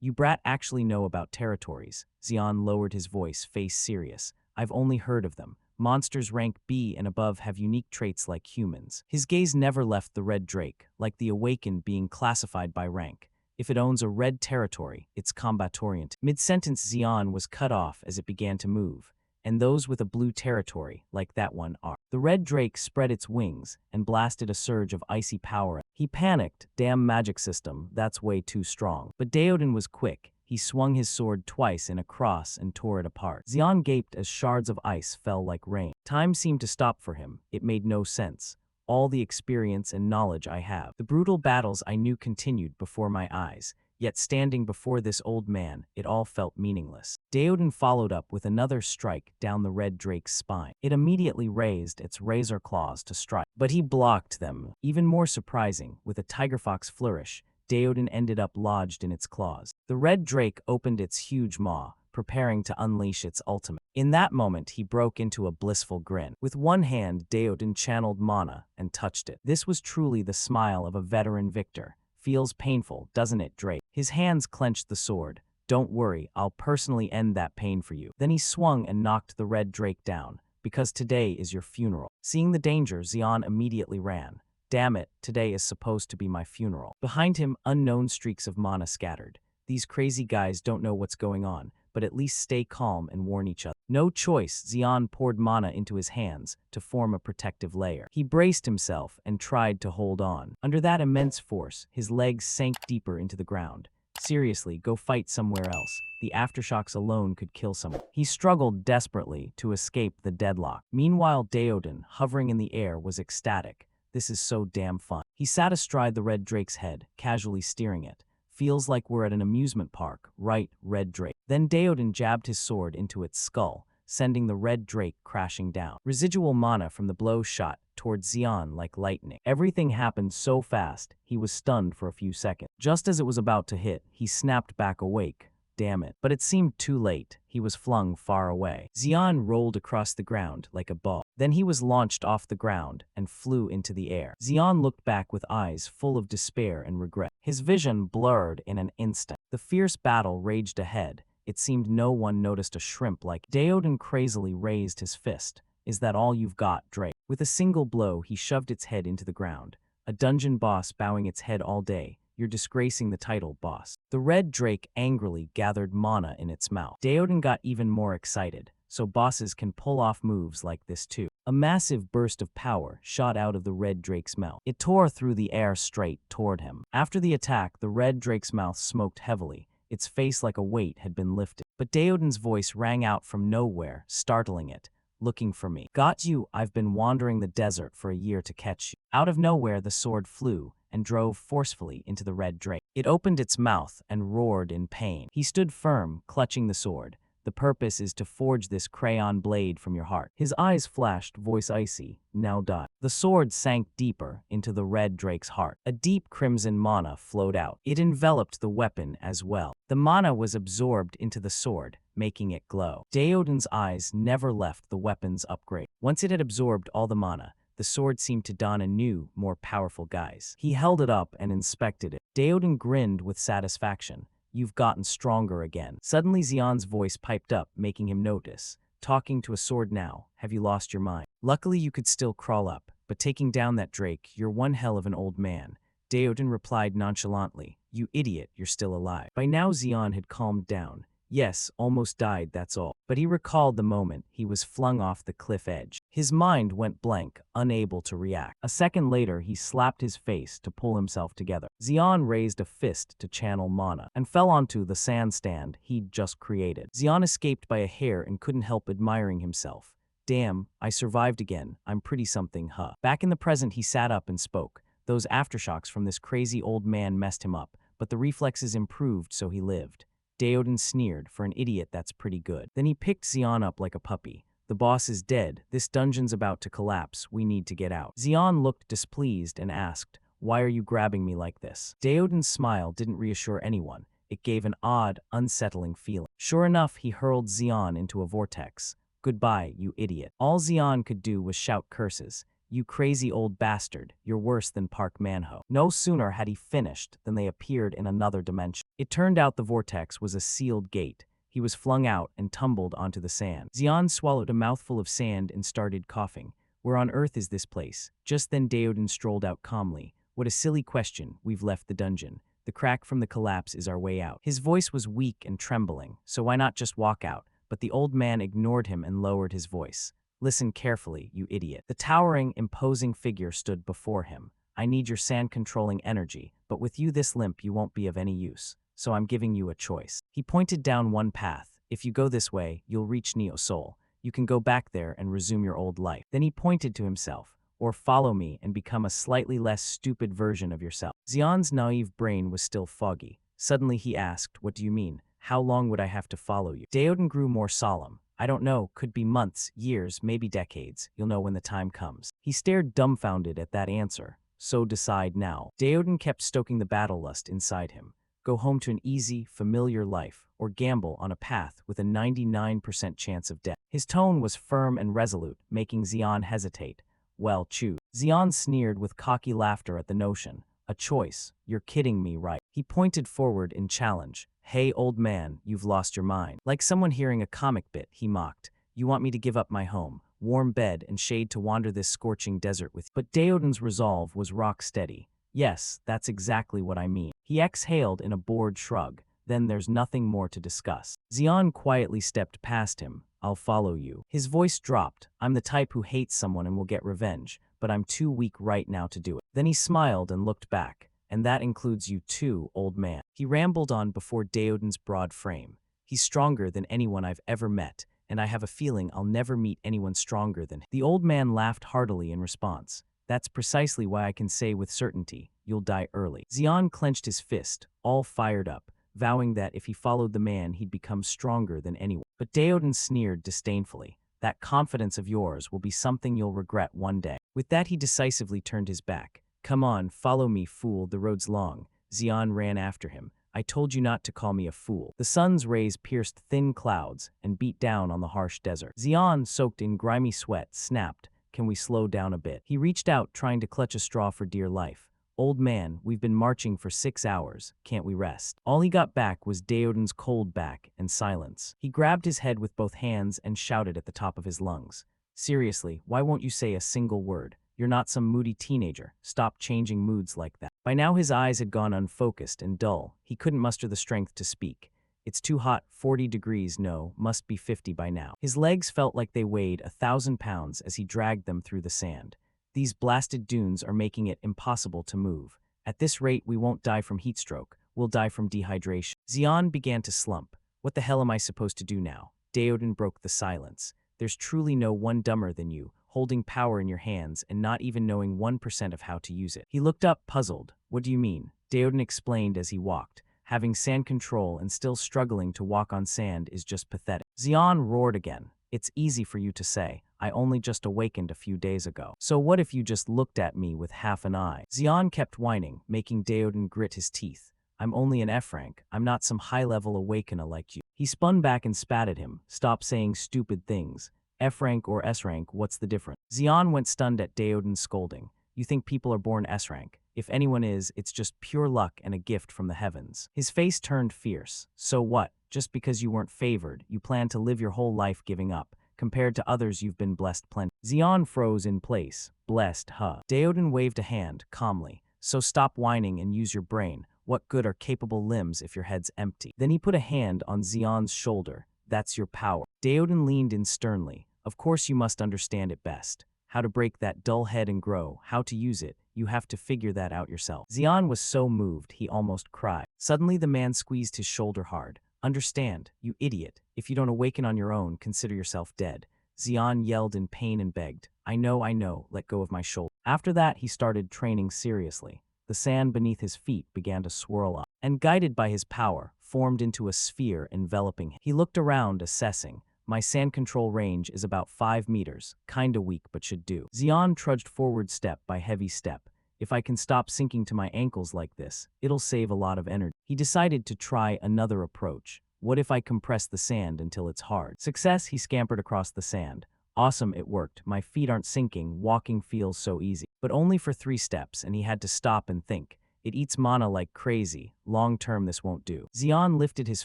"You brat actually know about territories." Xian lowered his voice, face serious. "I've only heard of them. Monsters rank B and above have unique traits like humans." His gaze never left the red drake, like the awakened being classified by rank. If it owns a red territory, it's combat-oriented. Mid-sentence, Xian was cut off as it began to move. "And those with a blue territory, like that one, are." The red drake spread its wings and blasted a surge of icy power. He panicked. "Damn magic system, that's way too strong." But Daoden was quick. He swung his sword twice in a cross and tore it apart. Xian gaped as shards of ice fell like rain. Time seemed to stop for him. It made no sense. All the experience and knowledge I have. The brutal battles I knew continued before my eyes. Yet standing before this old man, it all felt meaningless. Daoden followed up with another strike down the red drake's spine. It immediately raised its razor claws to strike, but he blocked them. Even more surprising, with a tiger fox flourish, Daoden ended up lodged in its claws. The red drake opened its huge maw, preparing to unleash its ultimate. In that moment, he broke into a blissful grin. With one hand, Daoden channeled mana and touched it. This was truly the smile of a veteran victor. Feels painful, doesn't it, Drake? His hands clenched the sword. Don't worry, I'll personally end that pain for you. Then he swung and knocked the red drake down. Because today is your funeral. Seeing the danger, Xion immediately ran. Damn it, today is supposed to be my funeral. Behind him, unknown streaks of mana scattered. These crazy guys don't know what's going on, but at least stay calm and warn each other. No choice, Xion poured mana into his hands to form a protective layer. He braced himself and tried to hold on. Under that immense force, his legs sank deeper into the ground. Seriously, go fight somewhere else. The aftershocks alone could kill someone. He struggled desperately to escape the deadlock. Meanwhile, Daoden, hovering in the air, was ecstatic. This is so damn fun. He sat astride the red drake's head, casually steering it. Feels like we're at an amusement park, right, red drake? Then Daoden jabbed his sword into its skull, sending the red drake crashing down. Residual mana from the blow shot towards Xion like lightning. Everything happened so fast, he was stunned for a few seconds. Just as it was about to hit, he snapped back awake. Damn it. But it seemed too late. He was flung far away. Xion rolled across the ground like a ball. Then he was launched off the ground and flew into the air. Xion looked back with eyes full of despair and regret. His vision blurred in an instant. The fierce battle raged ahead. It seemed no one noticed a shrimp like Daoden crazily raised his fist. Is that all you've got, Drake? With a single blow, he shoved its head into the ground. A dungeon boss bowing its head all day. You're disgracing the title, boss. The red drake angrily gathered mana in its mouth. Daoden got even more excited, so bosses can pull off moves like this too. A massive burst of power shot out of the red drake's mouth. It tore through the air straight toward him. After the attack, the red drake's mouth smoked heavily. Its face like a weight had been lifted. But Daoden's voice rang out from nowhere, startling it. Looking for me. Got you, I've been wandering the desert for a year to catch you. Out of nowhere, the sword flew and drove forcefully into the red drake. It opened its mouth and roared in pain. He stood firm, clutching the sword. The purpose is to forge this crayon blade from your heart. His eyes flashed, voice icy. Now die. The sword sank deeper into the red drake's heart. A deep crimson mana flowed out. It enveloped the weapon as well. The mana was absorbed into the sword, making it glow. Daoden's eyes never left the weapon's upgrade. Once it had absorbed all the mana, the sword seemed to don a new, more powerful guise. He held it up and inspected it. Daoden grinned with satisfaction. You've gotten stronger again. Suddenly Xion's voice piped up, making him notice. Talking to a sword now, have you lost your mind? Luckily you could still crawl up, but taking down that drake, you're one hell of an old man. Daoden replied nonchalantly, you idiot, you're still alive. By now Xion had calmed down. Yes, almost died, that's all. But he recalled the moment he was flung off the cliff edge. His mind went blank, unable to react. A second later, he slapped his face to pull himself together. Xion raised a fist to channel mana and fell onto the sand stand he'd just created. Xion escaped by a hair and couldn't help admiring himself. Damn, I survived again. I'm pretty something, huh? Back in the present, he sat up and spoke. Those aftershocks from this crazy old man messed him up, but the reflexes improved, so he lived. Daoden sneered, for an idiot that's pretty good. Then he picked Xion up like a puppy. The boss is dead. This dungeon's about to collapse. We need to get out. Xion looked displeased and asked, why are you grabbing me like this? Daoden's smile didn't reassure anyone. It gave an odd, unsettling feeling. Sure enough, he hurled Xion into a vortex. Goodbye, you idiot. All Xion could do was shout curses. You crazy old bastard, you're worse than Park Manhwa. No sooner had he finished than they appeared in another dimension. It turned out the vortex was a sealed gate. He was flung out and tumbled onto the sand. Xion swallowed a mouthful of sand and started coughing. Where on earth is this place? Just then Daoden strolled out calmly. What a silly question, we've left the dungeon. The crack from the collapse is our way out. His voice was weak and trembling, so why not just walk out? But the old man ignored him and lowered his voice. Listen carefully, you idiot. The towering, imposing figure stood before him. I need your sand-controlling energy, but with you this limp you won't be of any use, so I'm giving you a choice. He pointed down one path. If you go this way, you'll reach Neo Soul. You can go back there and resume your old life. Then he pointed to himself. Or follow me and become a slightly less stupid version of yourself. Xion's naive brain was still foggy, Suddenly he asked, "What do you mean? How long would I have to follow you?" Daoden grew more solemn. "I don't know, could be months, years, maybe decades. You'll know when the time comes." He stared dumbfounded at that answer. "So decide now." Daoden kept stoking the battle lust inside him. Go home to an easy, familiar life, or gamble on a path with a 99% chance of death. His tone was firm and resolute, making Xian hesitate. "Well, choose." Xian sneered with cocky laughter at the notion. "A choice? You're kidding me, right?" He pointed forward in challenge. "Hey, old man, you've lost your mind." Like someone hearing a comic bit, he mocked. "You want me to give up my home, warm bed, and shade to wander this scorching desert with you?" But Daoden's resolve was rock steady. "Yes, that's exactly what I mean." He exhaled in a bored shrug. "Then there's nothing more to discuss." Xian quietly stepped past him. "I'll follow you." His voice dropped. "I'm the type who hates someone and will get revenge, but I'm too weak right now to do it." Then he smiled and looked back. "And that includes you too, old man." He rambled on before Daoden's broad frame. "He's stronger than anyone I've ever met, and I have a feeling I'll never meet anyone stronger than him." The old man laughed heartily in response. "That's precisely why I can say with certainty, you'll die early." Xian clenched his fist, all fired up, vowing that if he followed the man he'd become stronger than anyone. But Daoden sneered disdainfully. "That confidence of yours will be something you'll regret one day." With that he decisively turned his back. "Come on, follow me, fool, the road's long." Xian ran after him. "I told you not to call me a fool." The sun's rays pierced thin clouds and beat down on the harsh desert. Xian, soaked in grimy sweat, snapped, "Can we slow down a bit?" He reached out, trying to clutch a straw for dear life. "Old man, we've been marching for 6 hours. Can't we rest?" All he got back was Daoden's cold back and silence. He grabbed his head with both hands and shouted at the top of his lungs. "Seriously, why won't you say a single word? You're not some moody teenager. Stop changing moods like that." By now his eyes had gone unfocused and dull. He couldn't muster the strength to speak. "It's too hot, 40 degrees, no, must be 50 by now." His legs felt like they weighed 1,000 pounds as he dragged them through the sand. "These blasted dunes are making it impossible to move. At this rate we won't die from heat stroke, we'll die from dehydration." Xian began to slump. "What the hell am I supposed to do now?" Daoden broke the silence. "There's truly no one dumber than you, holding power in your hands and not even knowing 1% of how to use it." He looked up, puzzled. "What do you mean?" Daoden explained as he walked. "Having sand control and still struggling to walk on sand is just pathetic." Xian roared again. "It's easy for you to say. I only just awakened a few days ago. So what if you just looked at me with half an eye?" Xian kept whining, making Daoden grit his teeth. "I'm only an F rank. I'm not some high-level awakener like you." He spun back and spat at him. "Stop saying stupid things. F rank or S rank, what's the difference?" Xian went stunned at Daoden's scolding. "You think people are born S rank? If anyone is, it's just pure luck and a gift from the heavens." His face turned fierce. "So what? Just because you weren't favored, you plan to live your whole life giving up. Compared to others you've been blessed plenty." Xian froze in place. "Blessed, huh?" Daoden waved a hand, calmly. "So stop whining and use your brain. What good are capable limbs if your head's empty?" Then he put a hand on Xian's shoulder. "That's your power." Daoden leaned in sternly. "Of course you must understand it best. How to break that dull head and grow, how to use it, you have to figure that out yourself." Xian was so moved he almost cried. Suddenly the man squeezed his shoulder hard. "Understand, you idiot. If you don't awaken on your own, consider yourself dead." Xian yelled in pain and begged. I know, let go of my shoulder." After that he started training seriously. The sand beneath his feet began to swirl up, and guided by his power, formed into a sphere enveloping him. He looked around, assessing. "My sand control range is about 5 meters, kinda weak but should do." Xian trudged forward step by heavy step. "If I can stop sinking to my ankles like this, it'll save a lot of energy." He decided to try another approach. "What if I compress the sand until it's hard?" Success, he scampered across the sand. "Awesome, it worked. My feet aren't sinking, walking feels so easy." But only for 3 steps, and he had to stop and think. "It eats mana like crazy. Long term this won't do." Xian lifted his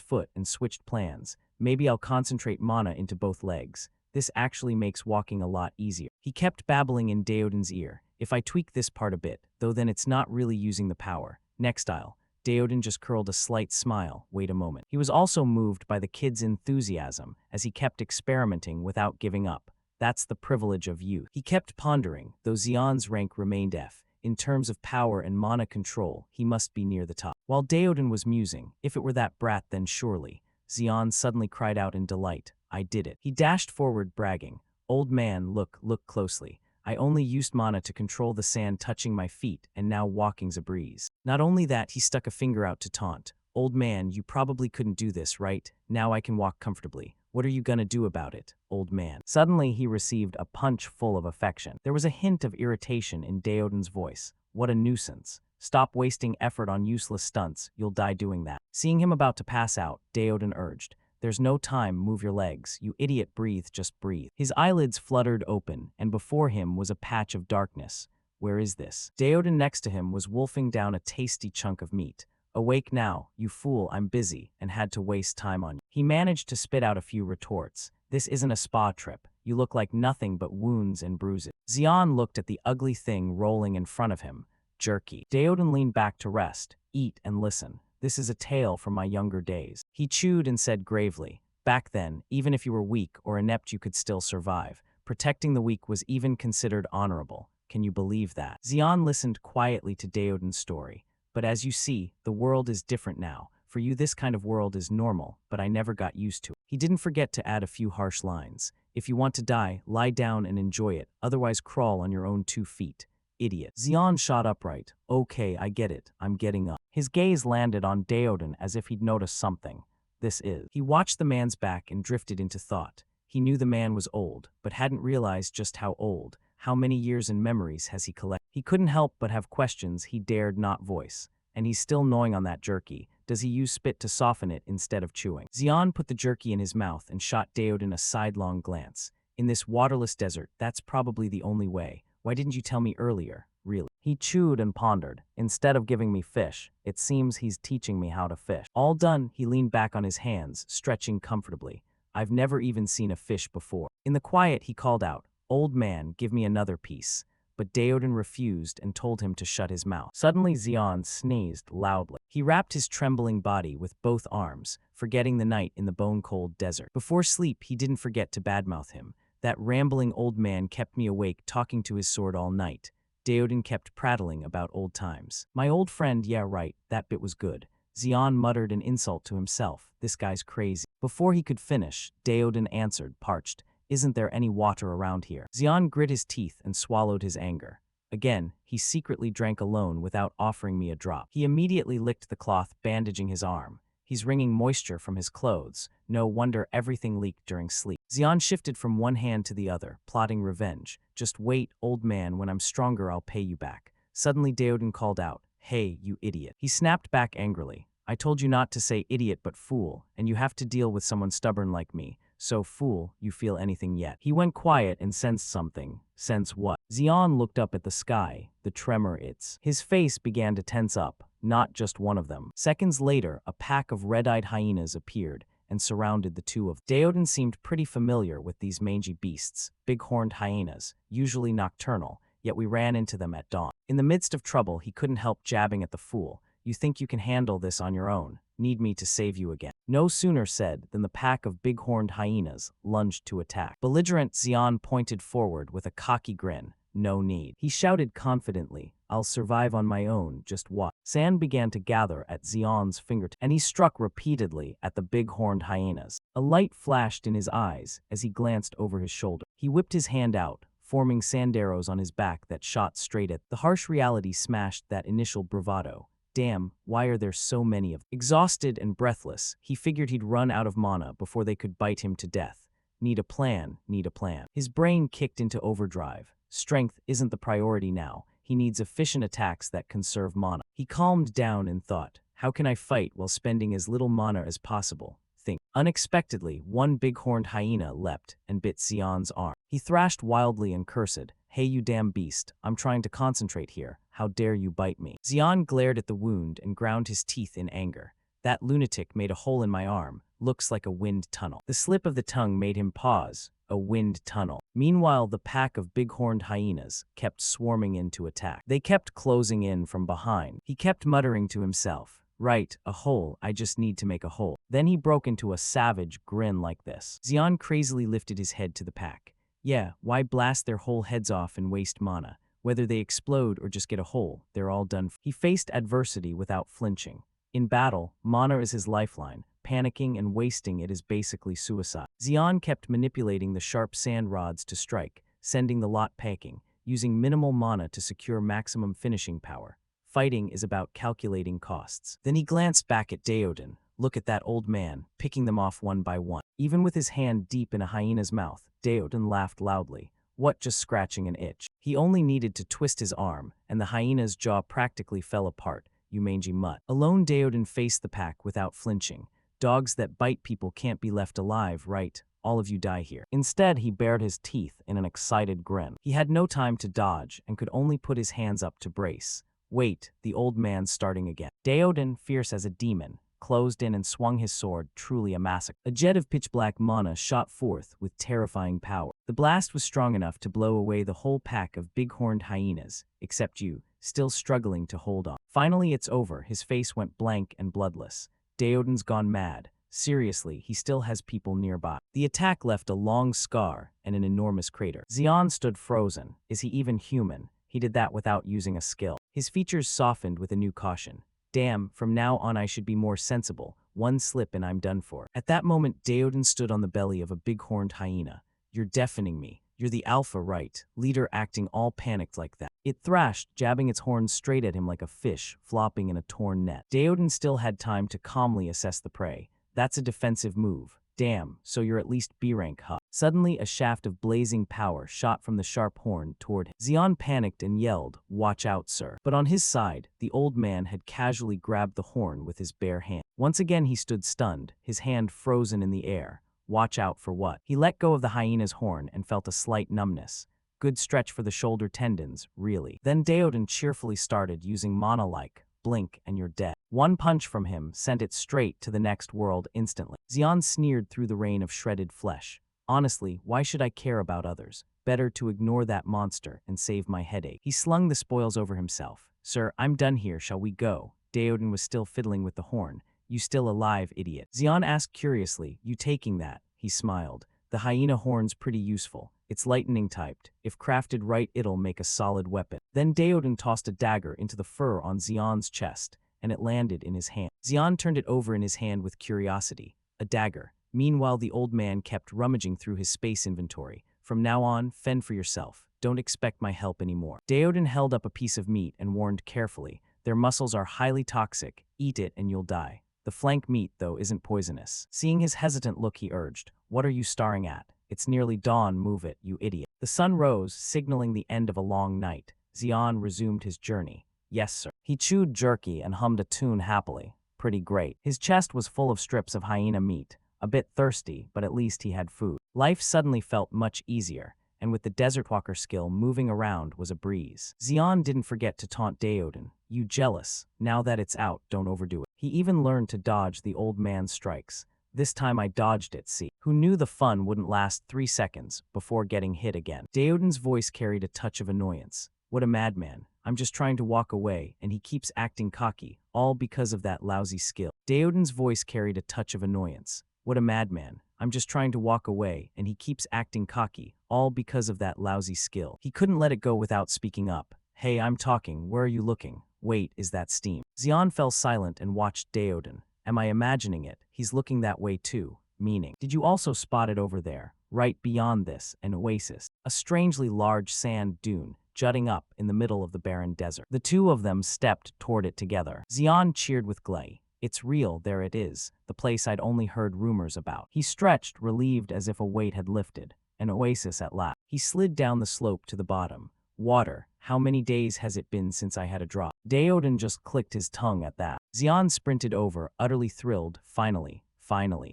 foot and switched plans. "Maybe I'll concentrate mana into both legs. This actually makes walking a lot easier." He kept babbling in Daoden's ear. "If I tweak this part a bit, though then it's not really using the power. Next I'll." Daoden just curled a slight smile. Wait a moment. He was also moved by the kid's enthusiasm as he kept experimenting without giving up. That's the privilege of youth. He kept pondering, though Xian's rank remained F. In terms of power and mana control, he must be near the top. While Daoden was musing, if it were that brat then surely. Xian suddenly cried out in delight. "I did it." He dashed forward, bragging. "Old man, look closely. I only used mana to control the sand touching my feet, and now walking's a breeze." Not only that, he stuck a finger out to taunt. Old man, you probably couldn't do this, right? Now I can walk comfortably. What are you gonna do about it, old man? Suddenly he received a punch full of affection. There was a hint of irritation in Daoden's voice. What a nuisance. Stop wasting effort on useless stunts, you'll die doing that. Seeing him about to pass out, Daoden urged, there's no time, move your legs. You idiot, breathe, just breathe. His eyelids fluttered open, and before him was a patch of darkness. Where is this? Daoden next to him was wolfing down a tasty chunk of meat. Awake now, you fool, I'm busy, and had to waste time on you. He managed to spit out a few retorts. This isn't a spa trip. You look like nothing but wounds and bruises. Xian looked at the ugly thing rolling in front of him. Jerky. Daoden leaned back to rest. Eat and listen. This is a tale from my younger days. He chewed and said gravely, back then, even if you were weak or inept, you could still survive. Protecting the weak was even considered honorable. Can you believe that? Xian listened quietly to Daoden's story. But as you see, the world is different now. For you, this kind of world is normal, but I never got used to it. He didn't forget to add a few harsh lines. If you want to die, lie down and enjoy it, otherwise crawl on your own 2 feet. Idiot. Xian shot upright. Okay, I get it. I'm getting up. His gaze landed on Daoden as if he'd noticed something. This is. He watched the man's back and drifted into thought. He knew the man was old, but hadn't realized just how old. How many years and memories has he collected? He couldn't help but have questions he dared not voice. And he's still gnawing on that jerky. Does he use spit to soften it instead of chewing? Xian put the jerky in his mouth and shot Daoden a sidelong glance. In this waterless desert, that's probably the only way. Why didn't you tell me earlier? Really? He chewed and pondered. Instead of giving me fish, it seems he's teaching me how to fish. All done, he leaned back on his hands, stretching comfortably. I've never even seen a fish before. In the quiet, he called out, Old man, give me another piece. But Daoden refused and told him to shut his mouth. Suddenly Xian sneezed loudly. He wrapped his trembling body with both arms, forgetting the night in the bone-cold desert. Before sleep, he didn't forget to badmouth him. That rambling old man kept me awake talking to his sword all night. Daoden kept prattling about old times. My old friend, yeah right, that bit was good. Xian muttered an insult to himself. This guy's crazy. Before he could finish, Daoden answered, parched. Isn't there any water around here? Xian grit his teeth and swallowed his anger. Again, he secretly drank alone without offering me a drop. He immediately licked the cloth bandaging his arm. He's wringing moisture from his clothes. No wonder everything leaked during sleep. Xian shifted from one hand to the other, plotting revenge. Just wait, old man, when I'm stronger I'll pay you back. Suddenly Daoden called out, Hey, you idiot. He snapped back angrily. I told you not to say idiot but fool, and you have to deal with someone stubborn like me. So, fool, you feel anything yet? He went quiet and sensed something. Sense what? Xian looked up at the sky, the tremor its. His face began to tense up, not just one of them. Seconds later, a pack of red-eyed hyenas appeared and surrounded the two of them. Daoden seemed pretty familiar with these mangy beasts, big-horned hyenas, usually nocturnal, yet we ran into them at dawn. In the midst of trouble, he couldn't help jabbing at the fool. You think you can handle this on your own? Need me to save you again? No sooner said than the pack of big-horned hyenas lunged to attack. Belligerent, Xian pointed forward with a cocky grin. No need. He shouted confidently, I'll survive on my own, just watch. Sand began to gather at Xian's fingertips, and he struck repeatedly at the big-horned hyenas. A light flashed in his eyes as he glanced over his shoulder. He whipped his hand out, forming sand arrows on his back that shot straight at. The harsh reality smashed that initial bravado. Damn, why are there so many of them? Exhausted and breathless, he figured he'd run out of mana before they could bite him to death. Need a plan, need a plan. His brain kicked into overdrive. Strength isn't the priority now. He needs efficient attacks that conserve mana. He calmed down and thought, how can I fight while spending as little mana as possible? Think. Unexpectedly, one big-horned hyena leapt and bit Xian's arm. He thrashed wildly and cursed, Hey you damn beast, I'm trying to concentrate here. How dare you bite me? Xian glared at the wound and ground his teeth in anger. That lunatic made a hole in my arm. Looks like a wind tunnel. The slip of the tongue made him pause. A wind tunnel. Meanwhile, the pack of big-horned hyenas kept swarming in to attack. They kept closing in from behind. He kept muttering to himself, Right, a hole, I just need to make a hole. Then he broke into a savage grin like this. Xian crazily lifted his head to the pack. Yeah, why blast their whole heads off and waste mana? Whether they explode or just get a hole, they're all done. He faced adversity without flinching. In battle, mana is his lifeline. Panicking and wasting it is basically suicide. Xian kept manipulating the sharp sand rods to strike, sending the lot packing, using minimal mana to secure maximum finishing power. Fighting is about calculating costs. Then he glanced back at Daoden. Look at that old man, picking them off one by one. Even with his hand deep in a hyena's mouth, Daoden laughed loudly. What, just scratching an itch? He only needed to twist his arm, and the hyena's jaw practically fell apart. You mangy mutt. Alone, Daoden faced the pack without flinching. Dogs that bite people can't be left alive, right? All of you die here. Instead, he bared his teeth in an excited grin. He had no time to dodge and could only put his hands up to brace. Wait, the old man starting again. Daoden, fierce as a demon, closed in and swung his sword, truly a massacre. A jet of pitch-black mana shot forth with terrifying power. The blast was strong enough to blow away the whole pack of big-horned hyenas, except you, still struggling to hold on. Finally, it's over. His face went blank and bloodless. Daoden's gone mad. Seriously, he still has people nearby. The attack left a long scar and an enormous crater. Xian stood frozen. Is he even human? He did that without using a skill. His features softened with a new caution. Damn, from now on I should be more sensible. One slip and I'm done for. At that moment, Daoden stood on the belly of a big-horned hyena. You're deafening me. You're the alpha, right? Leader acting all panicked like that. It thrashed, jabbing its horns straight at him like a fish, flopping in a torn net. Daoden still had time to calmly assess the prey. That's a defensive move. Damn, so you're at least B-rank, huh? Suddenly, a shaft of blazing power shot from the sharp horn toward him. Xian panicked and yelled, "Watch out, sir." But on his side, the old man had casually grabbed the horn with his bare hand. Once again he stood stunned, his hand frozen in the air. Watch out for what? He let go of the hyena's horn and felt a slight numbness. Good stretch for the shoulder tendons, really. Then Daoden cheerfully started using mana-like, blink and you're dead. One punch from him sent it straight to the next world instantly. Xian sneered through the rain of shredded flesh. Honestly, why should I care about others? Better to ignore that monster and save my headache. He slung the spoils over himself. Sir, I'm done here, shall we go? Daoden was still fiddling with the horn. You still alive, idiot? Xian asked curiously, you taking that? He smiled. The hyena horn's pretty useful. It's lightning typed. If crafted right, it'll make a solid weapon. Then Daoden tossed a dagger into the fur on Xian's chest, and it landed in his hand. Xian turned it over in his hand with curiosity. A dagger. Meanwhile, the old man kept rummaging through his space inventory. From now on, fend for yourself. Don't expect my help anymore. Daoden held up a piece of meat and warned carefully. Their muscles are highly toxic. Eat it and you'll die. The flank meat, though, isn't poisonous. Seeing his hesitant look, he urged, what are you staring at? It's nearly dawn, move it, you idiot. The sun rose, signaling the end of a long night. Xian resumed his journey. Yes, sir. He chewed jerky and hummed a tune happily. Pretty great. His chest was full of strips of hyena meat. A bit thirsty, but at least he had food. Life suddenly felt much easier, and with the Desert Walker skill, moving around was a breeze. Xian didn't forget to taunt Daoden. You jealous. Now that it's out, don't overdo it. He even learned to dodge the old man's strikes. This time I dodged it, see. Who knew the fun wouldn't last 3 seconds before getting hit again? Daoden's voice carried a touch of annoyance. What a madman. I'm just trying to walk away, and he keeps acting cocky, all because of that lousy skill. Daoden's voice carried a touch of annoyance. What a madman. I'm just trying to walk away, and he keeps acting cocky, all because of that lousy skill. He couldn't let it go without speaking up. Hey, I'm talking. Where are you looking? Wait, is that steam? Xian fell silent and watched Daoden. Am I imagining it? He's looking that way too. Meaning, did you also spot it over there, right beyond this, an oasis? A strangely large sand dune, jutting up in the middle of the barren desert. The two of them stepped toward it together. Xian cheered with glee. It's real, there it is, the place I'd only heard rumors about. He stretched, relieved as if a weight had lifted. An oasis at last. He slid down the slope to the bottom. Water. How many days has it been since I had a drop? Daoden just clicked his tongue at that. Xian sprinted over, utterly thrilled. Finally.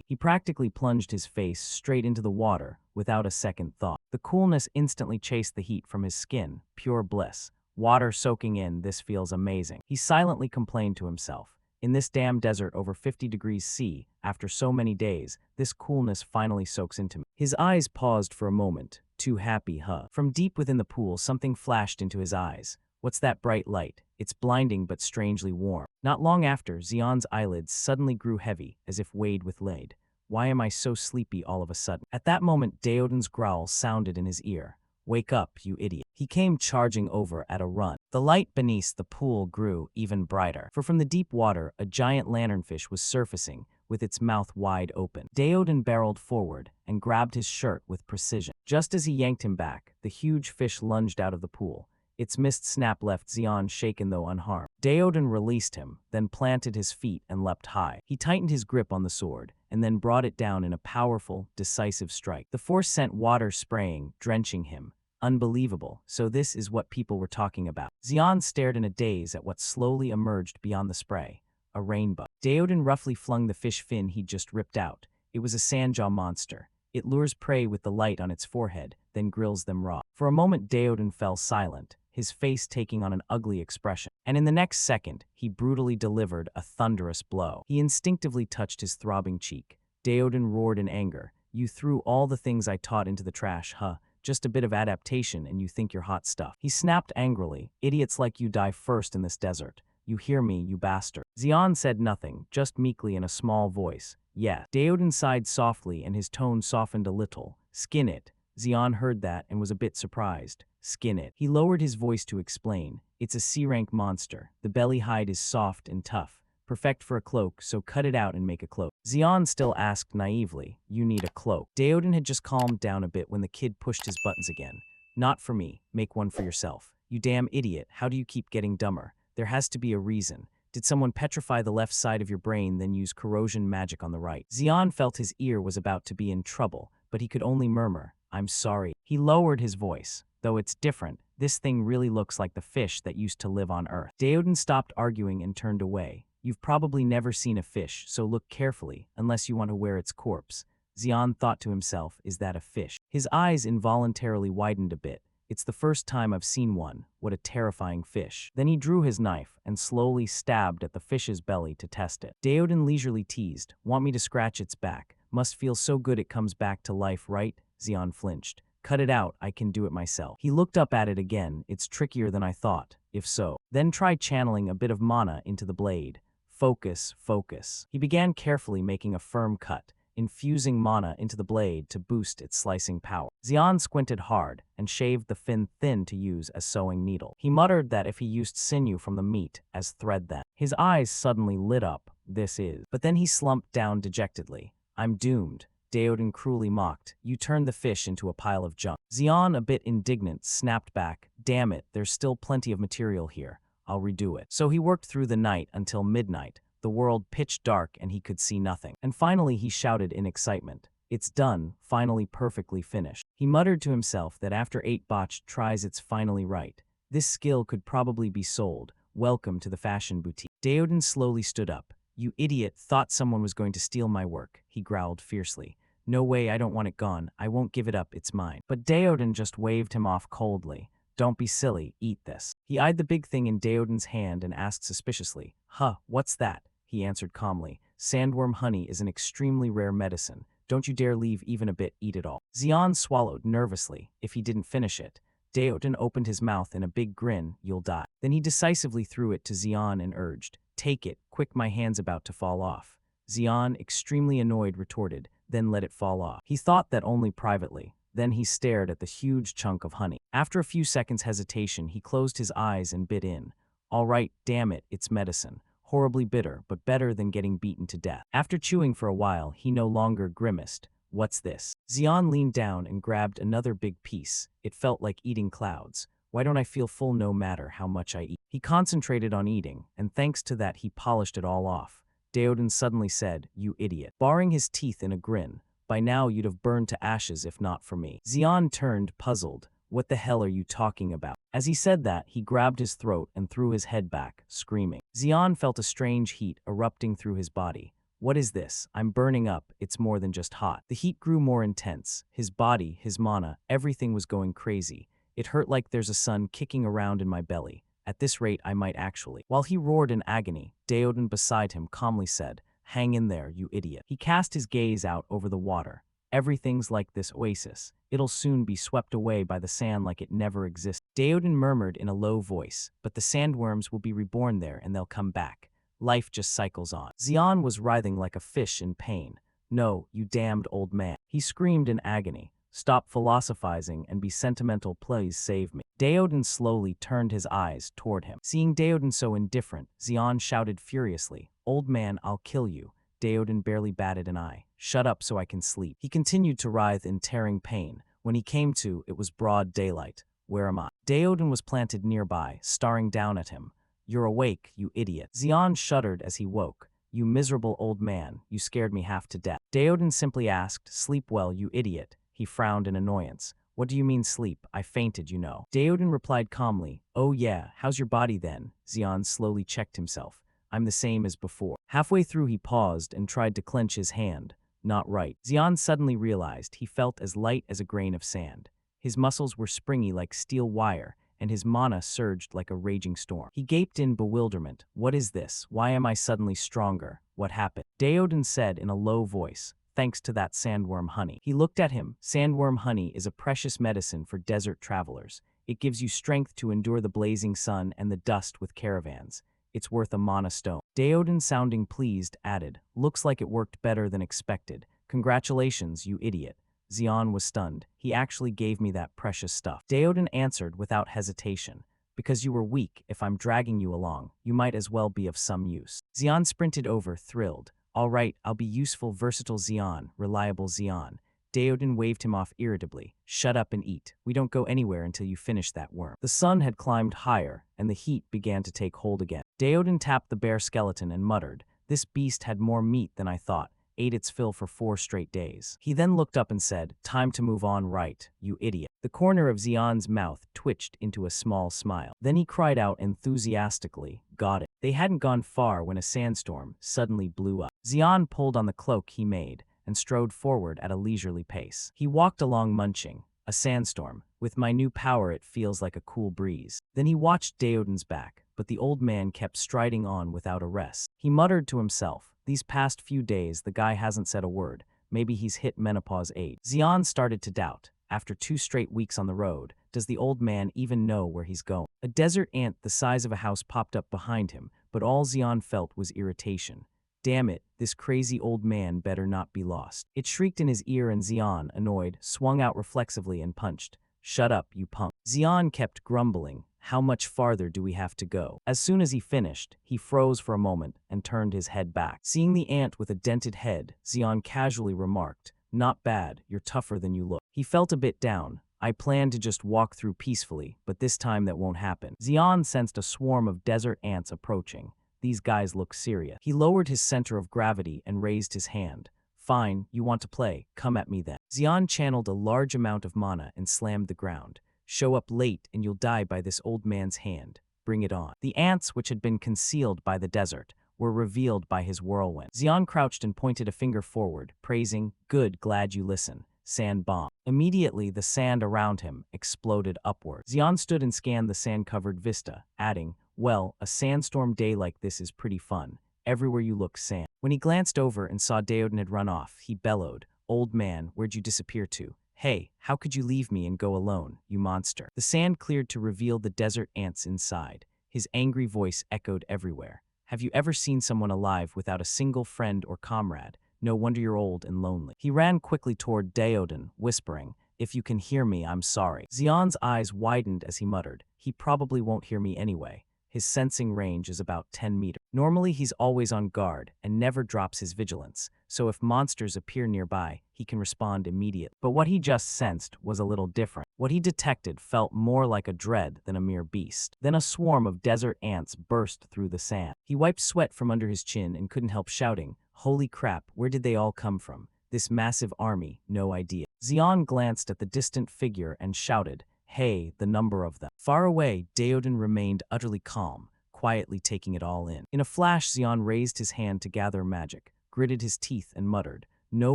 He practically plunged his face straight into the water without a second thought. The coolness instantly chased the heat from his skin. Pure bliss. Water soaking in, this feels amazing. He silently complained to himself. In this damn desert over 50 degrees C, after so many days, this coolness finally soaks into me. His eyes paused for a moment. Too happy, huh? From deep within the pool, something flashed into his eyes. What's that bright light? It's blinding but strangely warm. Not long after, Xian's eyelids suddenly grew heavy, as if weighed with lead. Why am I so sleepy all of a sudden? At that moment, Daoden's growl sounded in his ear. Wake up, you idiot. He came charging over at a run. The light beneath the pool grew even brighter, for from the deep water, a giant lanternfish was surfacing, with its mouth wide open. Daoden barreled forward and grabbed his shirt with precision. Just as he yanked him back, the huge fish lunged out of the pool. Its mist snap left Xian shaken though unharmed. Daoden released him, then planted his feet and leapt high. He tightened his grip on the sword, and then brought it down in a powerful, decisive strike. The force sent water spraying, drenching him. Unbelievable, so this is what people were talking about. Xian stared in a daze at what slowly emerged beyond the spray. A rainbow. Daoden roughly flung the fish fin he'd just ripped out. It was a sandjaw monster. It lures prey with the light on its forehead, then grills them raw. For a moment Daoden fell silent, his face taking on an ugly expression. And in the next second, he brutally delivered a thunderous blow. He instinctively touched his throbbing cheek. Daoden roared in anger. "You threw all the things I taught into the trash, huh? Just a bit of adaptation and you think you're hot stuff." He snapped angrily. "Idiots like you die first in this desert. You hear me, you bastard." Xian said nothing, just meekly in a small voice. "Yeah." Daoden sighed softly and his tone softened a little. "Skin it." Xian heard that and was a bit surprised. "Skin it." He lowered his voice to explain. "It's a C-rank monster. The belly hide is soft and tough. Perfect for a cloak, so cut it out and make a cloak." Xian still asked naively, "You need a cloak?" Daoden had just calmed down a bit when the kid pushed his buttons again. "Not for me. Make one for yourself." "You damn idiot, how do you keep getting dumber? There has to be a reason. Did someone petrify the left side of your brain, then use corrosion magic on the right?" Xian felt his ear was about to be in trouble, but he could only murmur, "I'm sorry." He lowered his voice. "Though it's different, this thing really looks like the fish that used to live on Earth." Daoden stopped arguing and turned away. "You've probably never seen a fish, so look carefully, unless you want to wear its corpse." Xian thought to himself, "Is that a fish?" His eyes involuntarily widened a bit. "It's the first time I've seen one. What a terrifying fish." Then he drew his knife and slowly stabbed at the fish's belly to test it. Daoden leisurely teased, "Want me to scratch its back? Must feel so good it comes back to life, right?" Xian flinched. "Cut it out, I can do it myself." He looked up at it again. "It's trickier than I thought, if so. Then try channeling a bit of mana into the blade. Focus, focus." He began carefully making a firm cut, infusing mana into the blade to boost its slicing power. Xian squinted hard and shaved the fin thin to use as sewing needle. He muttered that if he used sinew from the meat as thread then. His eyes suddenly lit up. "This is." But then he slumped down dejectedly. "I'm doomed." Daoden cruelly mocked. "You turned the fish into a pile of junk." Xian, a bit indignant, snapped back. "Damn it, there's still plenty of material here. I'll redo it." So he worked through the night until midnight, the world pitch dark and he could see nothing. And finally he shouted in excitement, "It's done, finally perfectly finished." He muttered to himself that after 8 botched tries it's finally right. This skill could probably be sold. Welcome to the fashion boutique. Daoden slowly stood up. "You idiot, thought someone was going to steal my work," he growled fiercely. "No way, I don't want it gone. I won't give it up, it's mine." But Daoden just waved him off coldly. "Don't be silly, eat this." He eyed the big thing in Daoden's hand and asked suspiciously, "Huh, what's that?" He answered calmly, "Sandworm honey is an extremely rare medicine. Don't you dare leave even a bit, eat it all." Xian swallowed nervously. If he didn't finish it. Daoden opened his mouth in a big grin. "You'll die." Then he decisively threw it to Xian and urged, "Take it, quick, my hand's about to fall off." Xian, extremely annoyed, retorted, "Then let it fall off." He thought that only privately. Then he stared at the huge chunk of honey. After a few seconds' hesitation, he closed his eyes and bit in. "All right, damn it, it's medicine. Horribly bitter, but better than getting beaten to death." After chewing for a while, he no longer grimaced. "What's this?" Xian leaned down and grabbed another big piece. It felt like eating clouds. "Why don't I feel full no matter how much I eat?" He concentrated on eating, and thanks to that he polished it all off. Daoden suddenly said, "You idiot." Baring his teeth in a grin. "By now you'd have burned to ashes if not for me." Xian turned, puzzled. "What the hell are you talking about?" As he said that, he grabbed his throat and threw his head back, screaming. Xian felt a strange heat erupting through his body. "What is this? I'm burning up, it's more than just hot." The heat grew more intense. His body, his mana, everything was going crazy. "It hurt like there's a sun kicking around in my belly. At this rate I might actually." While he roared in agony, Daoden beside him calmly said, "Hang in there, you idiot." He cast his gaze out over the water. "Everything's like this oasis. It'll soon be swept away by the sand like it never existed." Daoden murmured in a low voice, "But the sandworms will be reborn there and they'll come back. Life just cycles on." Xian was writhing like a fish in pain. "No, you damned old man." He screamed in agony. "Stop philosophizing and be sentimental, please save me." Daoden slowly turned his eyes toward him. Seeing Daoden so indifferent, Xian shouted furiously, "Old man, I'll kill you." Daoden barely batted an eye. "Shut up so I can sleep." He continued to writhe in tearing pain. When he came to, it was broad daylight. "Where am I?" Daoden was planted nearby, staring down at him. "You're awake, you idiot." Xian shuddered as he woke. "You miserable old man, you scared me half to death." Daoden simply asked, "Sleep well, you idiot." He frowned in annoyance. "What do you mean sleep? I fainted, you know." Daoden replied calmly, "Oh yeah, how's your body then?" Xian slowly checked himself. "I'm the same as before." Halfway through he paused and tried to clench his hand. Not right. Xian suddenly realized he felt as light as a grain of sand. His muscles were springy like steel wire, and his mana surged like a raging storm. He gaped in bewilderment. "What is this? Why am I suddenly stronger? What happened?" Daoden said in a low voice, "Thanks to that sandworm honey." He looked at him. Sandworm honey is a precious medicine for desert travelers. It gives you strength to endure the blazing sun and the dust with caravans. It's worth a mana stone. Daoden, sounding pleased, added, "Looks like it worked better than expected. Congratulations, you idiot." Xian was stunned. "He actually gave me that precious stuff." Daoden answered without hesitation, "Because you were weak, if I'm dragging you along, you might as well be of some use." Xian sprinted over, thrilled. "All right, I'll be useful, versatile Xian, reliable Xian." Daoden waved him off irritably. "Shut up and eat. We don't go anywhere until you finish that worm." The sun had climbed higher, and the heat began to take hold again. Daoden tapped the bare skeleton and muttered, "This beast had more meat than I thought. Ate its fill for 4 straight days." He then looked up and said, "Time to move on right, you idiot." The corner of Xian's mouth twitched into a small smile. Then he cried out enthusiastically, "Got it." They hadn't gone far when a sandstorm suddenly blew up. Xian pulled on the cloak he made and strode forward at a leisurely pace. He walked along munching. "A sandstorm. With my new power it feels like a cool breeze." Then he watched Daoden's back, but the old man kept striding on without a rest. He muttered to himself, "These past few days the guy hasn't said a word. Maybe he's hit menopause age." Xian started to doubt. After 2 straight weeks on the road, does the old man even know where he's going? A desert ant the size of a house popped up behind him, but all Xian felt was irritation. Damn it, this crazy old man better not be lost. It shrieked in his ear and Xian, annoyed, swung out reflexively and punched. "Shut up, you punk." Xian kept grumbling. "How much farther do we have to go?" As soon as he finished, he froze for a moment and turned his head back. Seeing the ant with a dented head, Xian casually remarked, "Not bad, you're tougher than you look." He felt a bit down. "I planned to just walk through peacefully, but this time that won't happen." Xian sensed a swarm of desert ants approaching. These guys look serious. He lowered his center of gravity and raised his hand. "Fine, you want to play, come at me then." Xian channeled a large amount of mana and slammed the ground. "Show up late and you'll die by this old man's hand. Bring it on." The ants, which had been concealed by the desert, were revealed by his whirlwind. Xian crouched and pointed a finger forward, praising, "Good, glad you listen. Sand bomb." Immediately, the sand around him exploded upward. Xian stood and scanned the sand-covered vista, adding, "Well, a sandstorm day like this is pretty fun. Everywhere you look, sand." When he glanced over and saw Daoden had run off, he bellowed, "Old man, where'd you disappear to? Hey, how could you leave me and go alone, you monster?" The sand cleared to reveal the desert ants inside. His angry voice echoed everywhere. "Have you ever seen someone alive without a single friend or comrade? No wonder you're old and lonely." He ran quickly toward Daoden, whispering, "If you can hear me, I'm sorry." Xian's eyes widened as he muttered, "He probably won't hear me anyway. His sensing range is about 10 meters. Normally he's always on guard and never drops his vigilance, so if monsters appear nearby, he can respond immediately." But what he just sensed was a little different. What he detected felt more like a dread than a mere beast. Then a swarm of desert ants burst through the sand. He wiped sweat from under his chin and couldn't help shouting, "Holy crap, where did they all come from? This massive army, no idea." Xian glanced at the distant figure and shouted, "Hey, the number of them." Far away, Daoden remained utterly calm, quietly taking it all in. In a flash, Xian raised his hand to gather magic, gritted his teeth and muttered, "No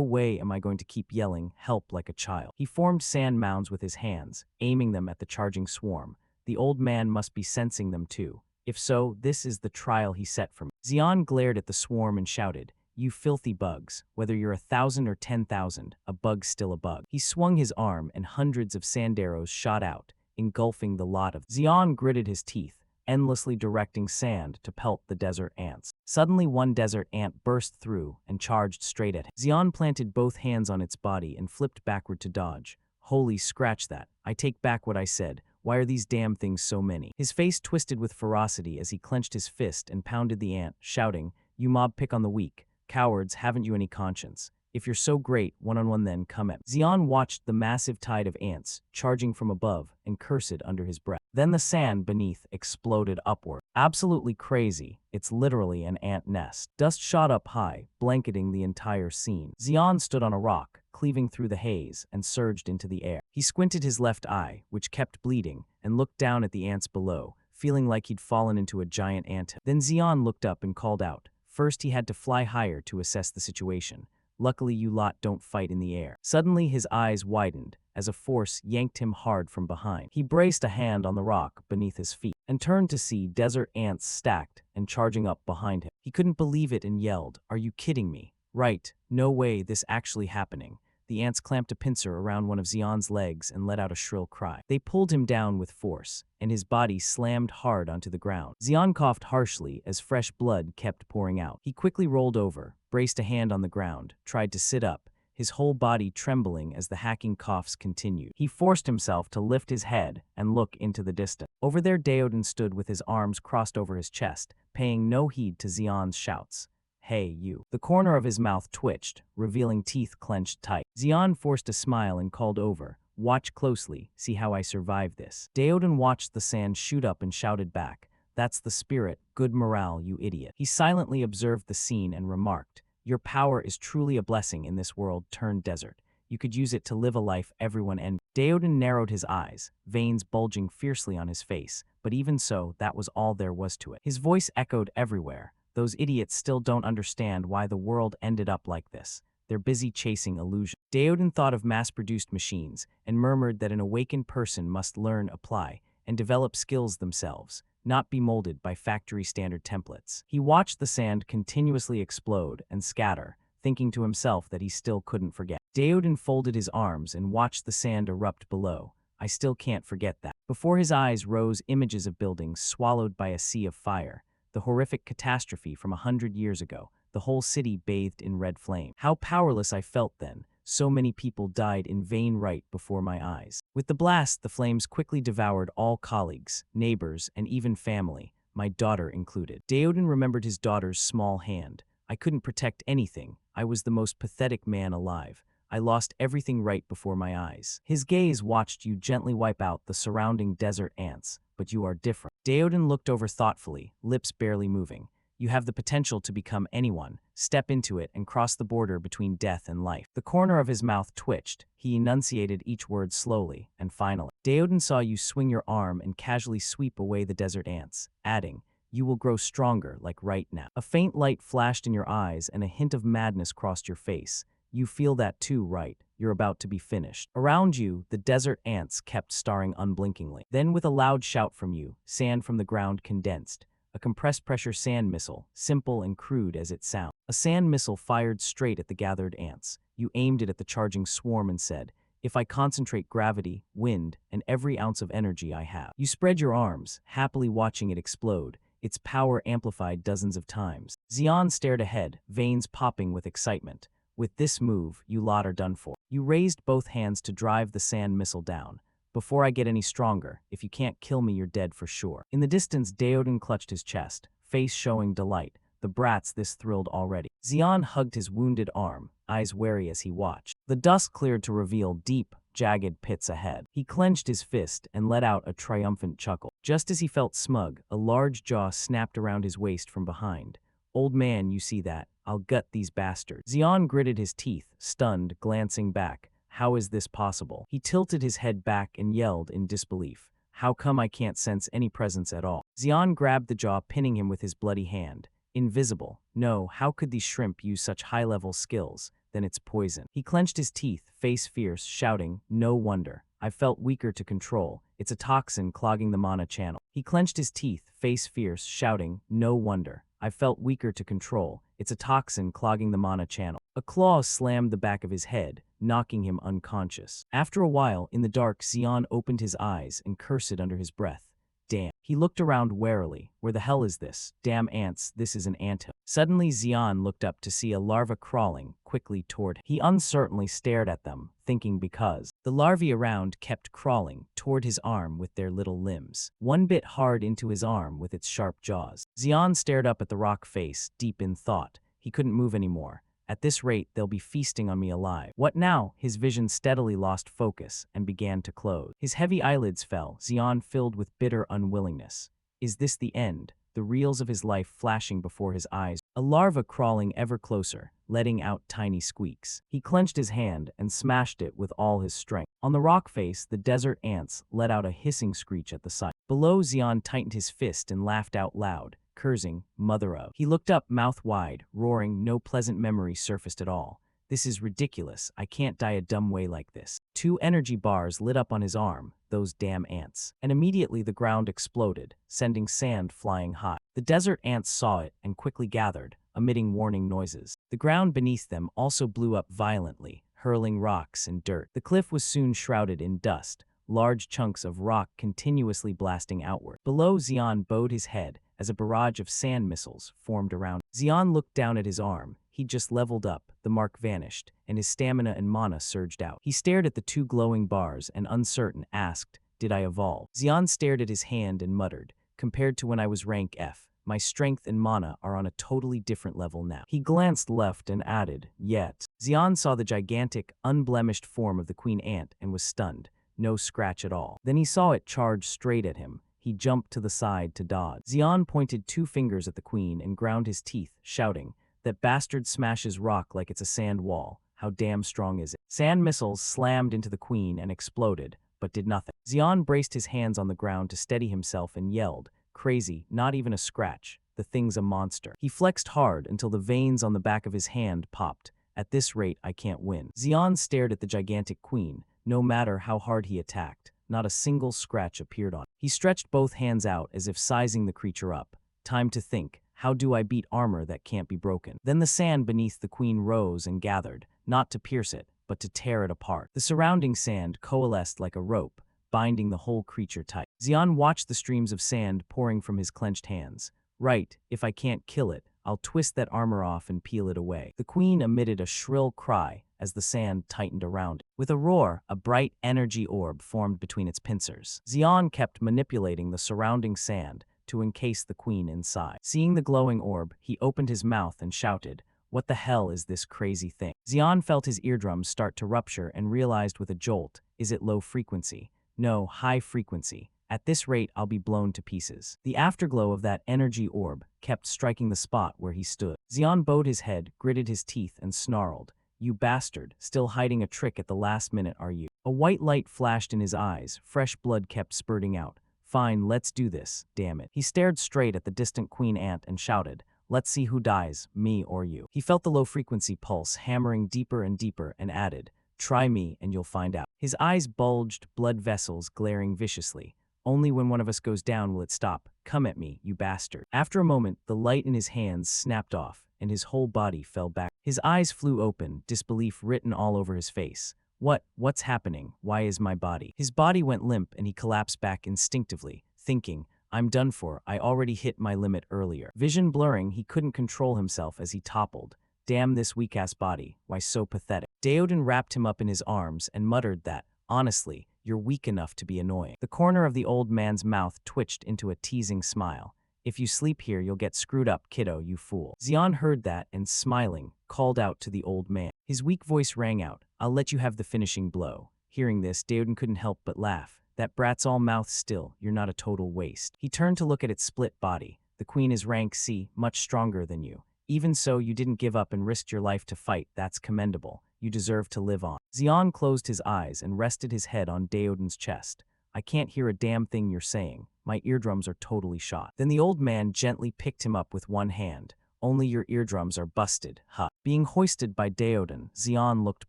way am I going to keep yelling, help like a child." He formed sand mounds with his hands, aiming them at the charging swarm. The old man must be sensing them too. If so, this is the trial he set for me. Xian glared at the swarm and shouted, "You filthy bugs, whether you're 1,000 or 10,000, a bug's still a bug." He swung his arm and hundreds of sand arrows shot out, engulfing the lot of. Xian gritted his teeth, endlessly directing sand to pelt the desert ants. Suddenly one desert ant burst through and charged straight at him. Xian planted both hands on its body and flipped backward to dodge. "Holy scratch that. I take back what I said. Why are these damn things so many?" His face twisted with ferocity as he clenched his fist and pounded the ant, shouting, "You mob pick on the weak. Cowards, haven't you any conscience? If you're so great, one-on-one then come at me. Xian watched the massive tide of ants charging from above and cursed under his breath. Then the sand beneath exploded upward. Absolutely crazy. It's literally an ant nest. Dust shot up high, blanketing the entire scene. Xian stood on a rock, cleaving through the haze, and surged into the air. He squinted his left eye, which kept bleeding, and looked down at the ants below, feeling like he'd fallen into a giant anthill. Then Xian looked up and called out. First, he had to fly higher to assess the situation. Luckily, you lot don't fight in the air. Suddenly, his eyes widened as a force yanked him hard from behind. He braced a hand on the rock beneath his feet and turned to see desert ants stacked and charging up behind him. He couldn't believe it and yelled, "Are you kidding me? Right, no way this actually happening." The ants clamped a pincer around one of Xian's legs and let out a shrill cry. They pulled him down with force, and his body slammed hard onto the ground. Xian coughed harshly as fresh blood kept pouring out. He quickly rolled over, braced a hand on the ground, tried to sit up, his whole body trembling as the hacking coughs continued. He forced himself to lift his head and look into the distance. Over there, Daoden stood with his arms crossed over his chest, paying no heed to Xian's shouts. "Hey, you." The corner of his mouth twitched, revealing teeth clenched tight. Xian forced a smile and called over, "Watch closely, see how I survive this." Daoden watched the sand shoot up and shouted back, "That's the spirit, good morale, you idiot." He silently observed the scene and remarked, "Your power is truly a blessing in this world turned desert. You could use it to live a life everyone envies." Daoden narrowed his eyes, veins bulging fiercely on his face, but even so, that was all there was to it. His voice echoed everywhere. Those idiots still don't understand why the world ended up like this. They're busy chasing illusion. Daoden thought of mass-produced machines and murmured that an awakened person must learn, apply, and develop skills themselves, not be molded by factory-standard templates. He watched the sand continuously explode and scatter, thinking to himself that he still couldn't forget. Daoden folded his arms and watched the sand erupt below. "I still can't forget that." Before his eyes rose images of buildings swallowed by a sea of fire. The horrific catastrophe from 100 years ago, the whole city bathed in red flame. How powerless I felt then. So many people died in vain right before my eyes. With the blast, the flames quickly devoured all colleagues, neighbors, and even family, my daughter included. Daoden remembered his daughter's small hand. "I couldn't protect anything. I was the most pathetic man alive. I lost everything right before my eyes." His gaze watched you gently wipe out the surrounding desert ants, but you are different. Daoden looked over thoughtfully, lips barely moving. "You have the potential to become anyone. Step into it and cross the border between death and life." The corner of his mouth twitched. He enunciated each word slowly, and finally, "Daoden saw you swing your arm and casually sweep away the desert ants," adding, "You will grow stronger, like right now." A faint light flashed in your eyes and a hint of madness crossed your face. "You feel that too, right? You're about to be finished." Around you, the desert ants kept staring unblinkingly. Then with a loud shout from you, sand from the ground condensed. A compressed pressure sand missile, simple and crude as it sounds. A sand missile fired straight at the gathered ants. You aimed it at the charging swarm and said, "If I concentrate gravity, wind, and every ounce of energy I have." You spread your arms, happily watching it explode, its power amplified dozens of times. Xian stared ahead, veins popping with excitement. "With this move, you lot are done for." You raised both hands to drive the sand missile down. "Before I get any stronger, if you can't kill me, you're dead for sure." In the distance, Daoden clutched his chest, face showing delight. The brats this thrilled already. Xian hugged his wounded arm, eyes wary as he watched. The dust cleared to reveal deep, jagged pits ahead. He clenched his fist and let out a triumphant chuckle. Just as he felt smug, a large jaw snapped around his waist from behind. "Old man, you see that? I'll gut these bastards." Xian gritted his teeth, stunned, glancing back. "How is this possible?" He tilted his head back and yelled in disbelief. "How come I can't sense any presence at all?" Xian grabbed the jaw, pinning him with his bloody hand. "Invisible. No, how could these shrimp use such high-level skills? Then it's poison." He clenched his teeth, face fierce, shouting, "No wonder. I felt weaker to control. It's a toxin clogging the mana channel." He clenched his teeth, face fierce, shouting, "No wonder. I felt weaker to control. It's a toxin clogging the mana channel." A claw slammed the back of his head, knocking him unconscious. After a while, in the dark, Xian opened his eyes and cursed under his breath. "Damn." He looked around warily. "Where the hell is this? Damn ants, this is an anthill." Suddenly, Xian looked up to see a larva crawling quickly toward him. He uncertainly stared at them, thinking because the larvae around kept crawling toward his arm with their little limbs. One bit hard into his arm with its sharp jaws. Xian stared up at the rock face, deep in thought. He couldn't move anymore. At this rate, they'll be feasting on me alive. What now? His vision steadily lost focus and began to close. His heavy eyelids fell, Xian filled with bitter unwillingness. Is this the end? The reels of his life flashing before his eyes, a larva crawling ever closer, letting out tiny squeaks. He clenched his hand and smashed it with all his strength. On the rock face, the desert ants let out a hissing screech at the sight. Below, Xian tightened his fist and laughed out loud, cursing, mother of. He looked up, mouth wide, roaring, no pleasant memory surfaced at all. This is ridiculous. I can't die a dumb way like this. 2 energy bars lit up on his arm, those damn ants. And immediately the ground exploded, sending sand flying high. The desert ants saw it and quickly gathered, emitting warning noises. The ground beneath them also blew up violently, hurling rocks and dirt. The cliff was soon shrouded in dust, large chunks of rock continuously blasting outward. Below, Xian bowed his head as a barrage of sand missiles formed around. Xian looked down at his arm. He'd just leveled up, the mark vanished, and his stamina and mana surged out. He stared at the 2 glowing bars and, uncertain, asked, "Did I evolve?" Xian stared at his hand and muttered, "Compared to when I was rank F, my strength and mana are on a totally different level now." He glanced left and added, "Yet." Xian saw the gigantic, unblemished form of the queen ant and was stunned. No scratch at all. Then he saw it charge straight at him. He jumped to the side to dodge. Xian pointed 2 fingers at the queen and ground his teeth, shouting, "That bastard smashes rock like it's a sand wall. How damn strong is it?" Sand missiles slammed into the queen and exploded, but did nothing. Xian braced his hands on the ground to steady himself and yelled, "Crazy, not even a scratch. The thing's a monster." He flexed hard until the veins on the back of his hand popped. "At this rate, I can't win." Xian stared at the gigantic queen. No matter how hard he attacked, not a single scratch appeared on it. He stretched both hands out as if sizing the creature up. Time to think. How do I beat armor that can't be broken? Then the sand beneath the queen rose and gathered, not to pierce it, but to tear it apart. The surrounding sand coalesced like a rope, binding the whole creature tight. Xian watched the streams of sand pouring from his clenched hands. "Right, if I can't kill it, I'll twist that armor off and peel it away." The queen emitted a shrill cry as the sand tightened around it. With a roar, a bright energy orb formed between its pincers. Xian kept manipulating the surrounding sand to encase the queen inside. Seeing the glowing orb, he opened his mouth and shouted, "What the hell is this crazy thing?" Xian felt his eardrums start to rupture and realized with a jolt, is it low frequency? No, high frequency. At this rate, I'll be blown to pieces. The afterglow of that energy orb kept striking the spot where he stood. Xian bowed his head, gritted his teeth, and snarled, "You bastard, still hiding a trick at the last minute, are you?" A white light flashed in his eyes, fresh blood kept spurting out. "Fine, let's do this, damn it." He stared straight at the distant queen ant and shouted, "Let's see who dies, me or you." He felt the low-frequency pulse hammering deeper and deeper and added, "Try me and you'll find out." His eyes bulged, blood vessels glaring viciously. "Only when one of us goes down will it stop. Come at me, you bastard." After a moment, the light in his hands snapped off, and his whole body fell back. His eyes flew open, disbelief written all over his face. What's happening? Why is my body?" His body went limp and he collapsed back instinctively, thinking, "I'm done for, I already hit my limit earlier." Vision blurring, he couldn't control himself as he toppled. Damn this weak-ass body, why so pathetic. Daoden wrapped him up in his arms and muttered that, "Honestly, you're weak enough to be annoying." The corner of the old man's mouth twitched into a teasing smile. "If you sleep here, you'll get screwed up, kiddo, you fool." Xian heard that and, smiling, called out to the old man. His weak voice rang out, "I'll let you have the finishing blow." Hearing this, Daoden couldn't help but laugh. "That brat's all mouth still, you're not a total waste." He turned to look at its split body. "The queen is rank C, much stronger than you. Even so, you didn't give up and risked your life to fight. That's commendable. You deserve to live on." Xian closed his eyes and rested his head on Daoden's chest. "I can't hear a damn thing you're saying. My eardrums are totally shot." Then the old man gently picked him up with one hand. "Only your eardrums are busted, huh?" Being hoisted by Daoden, Xian looked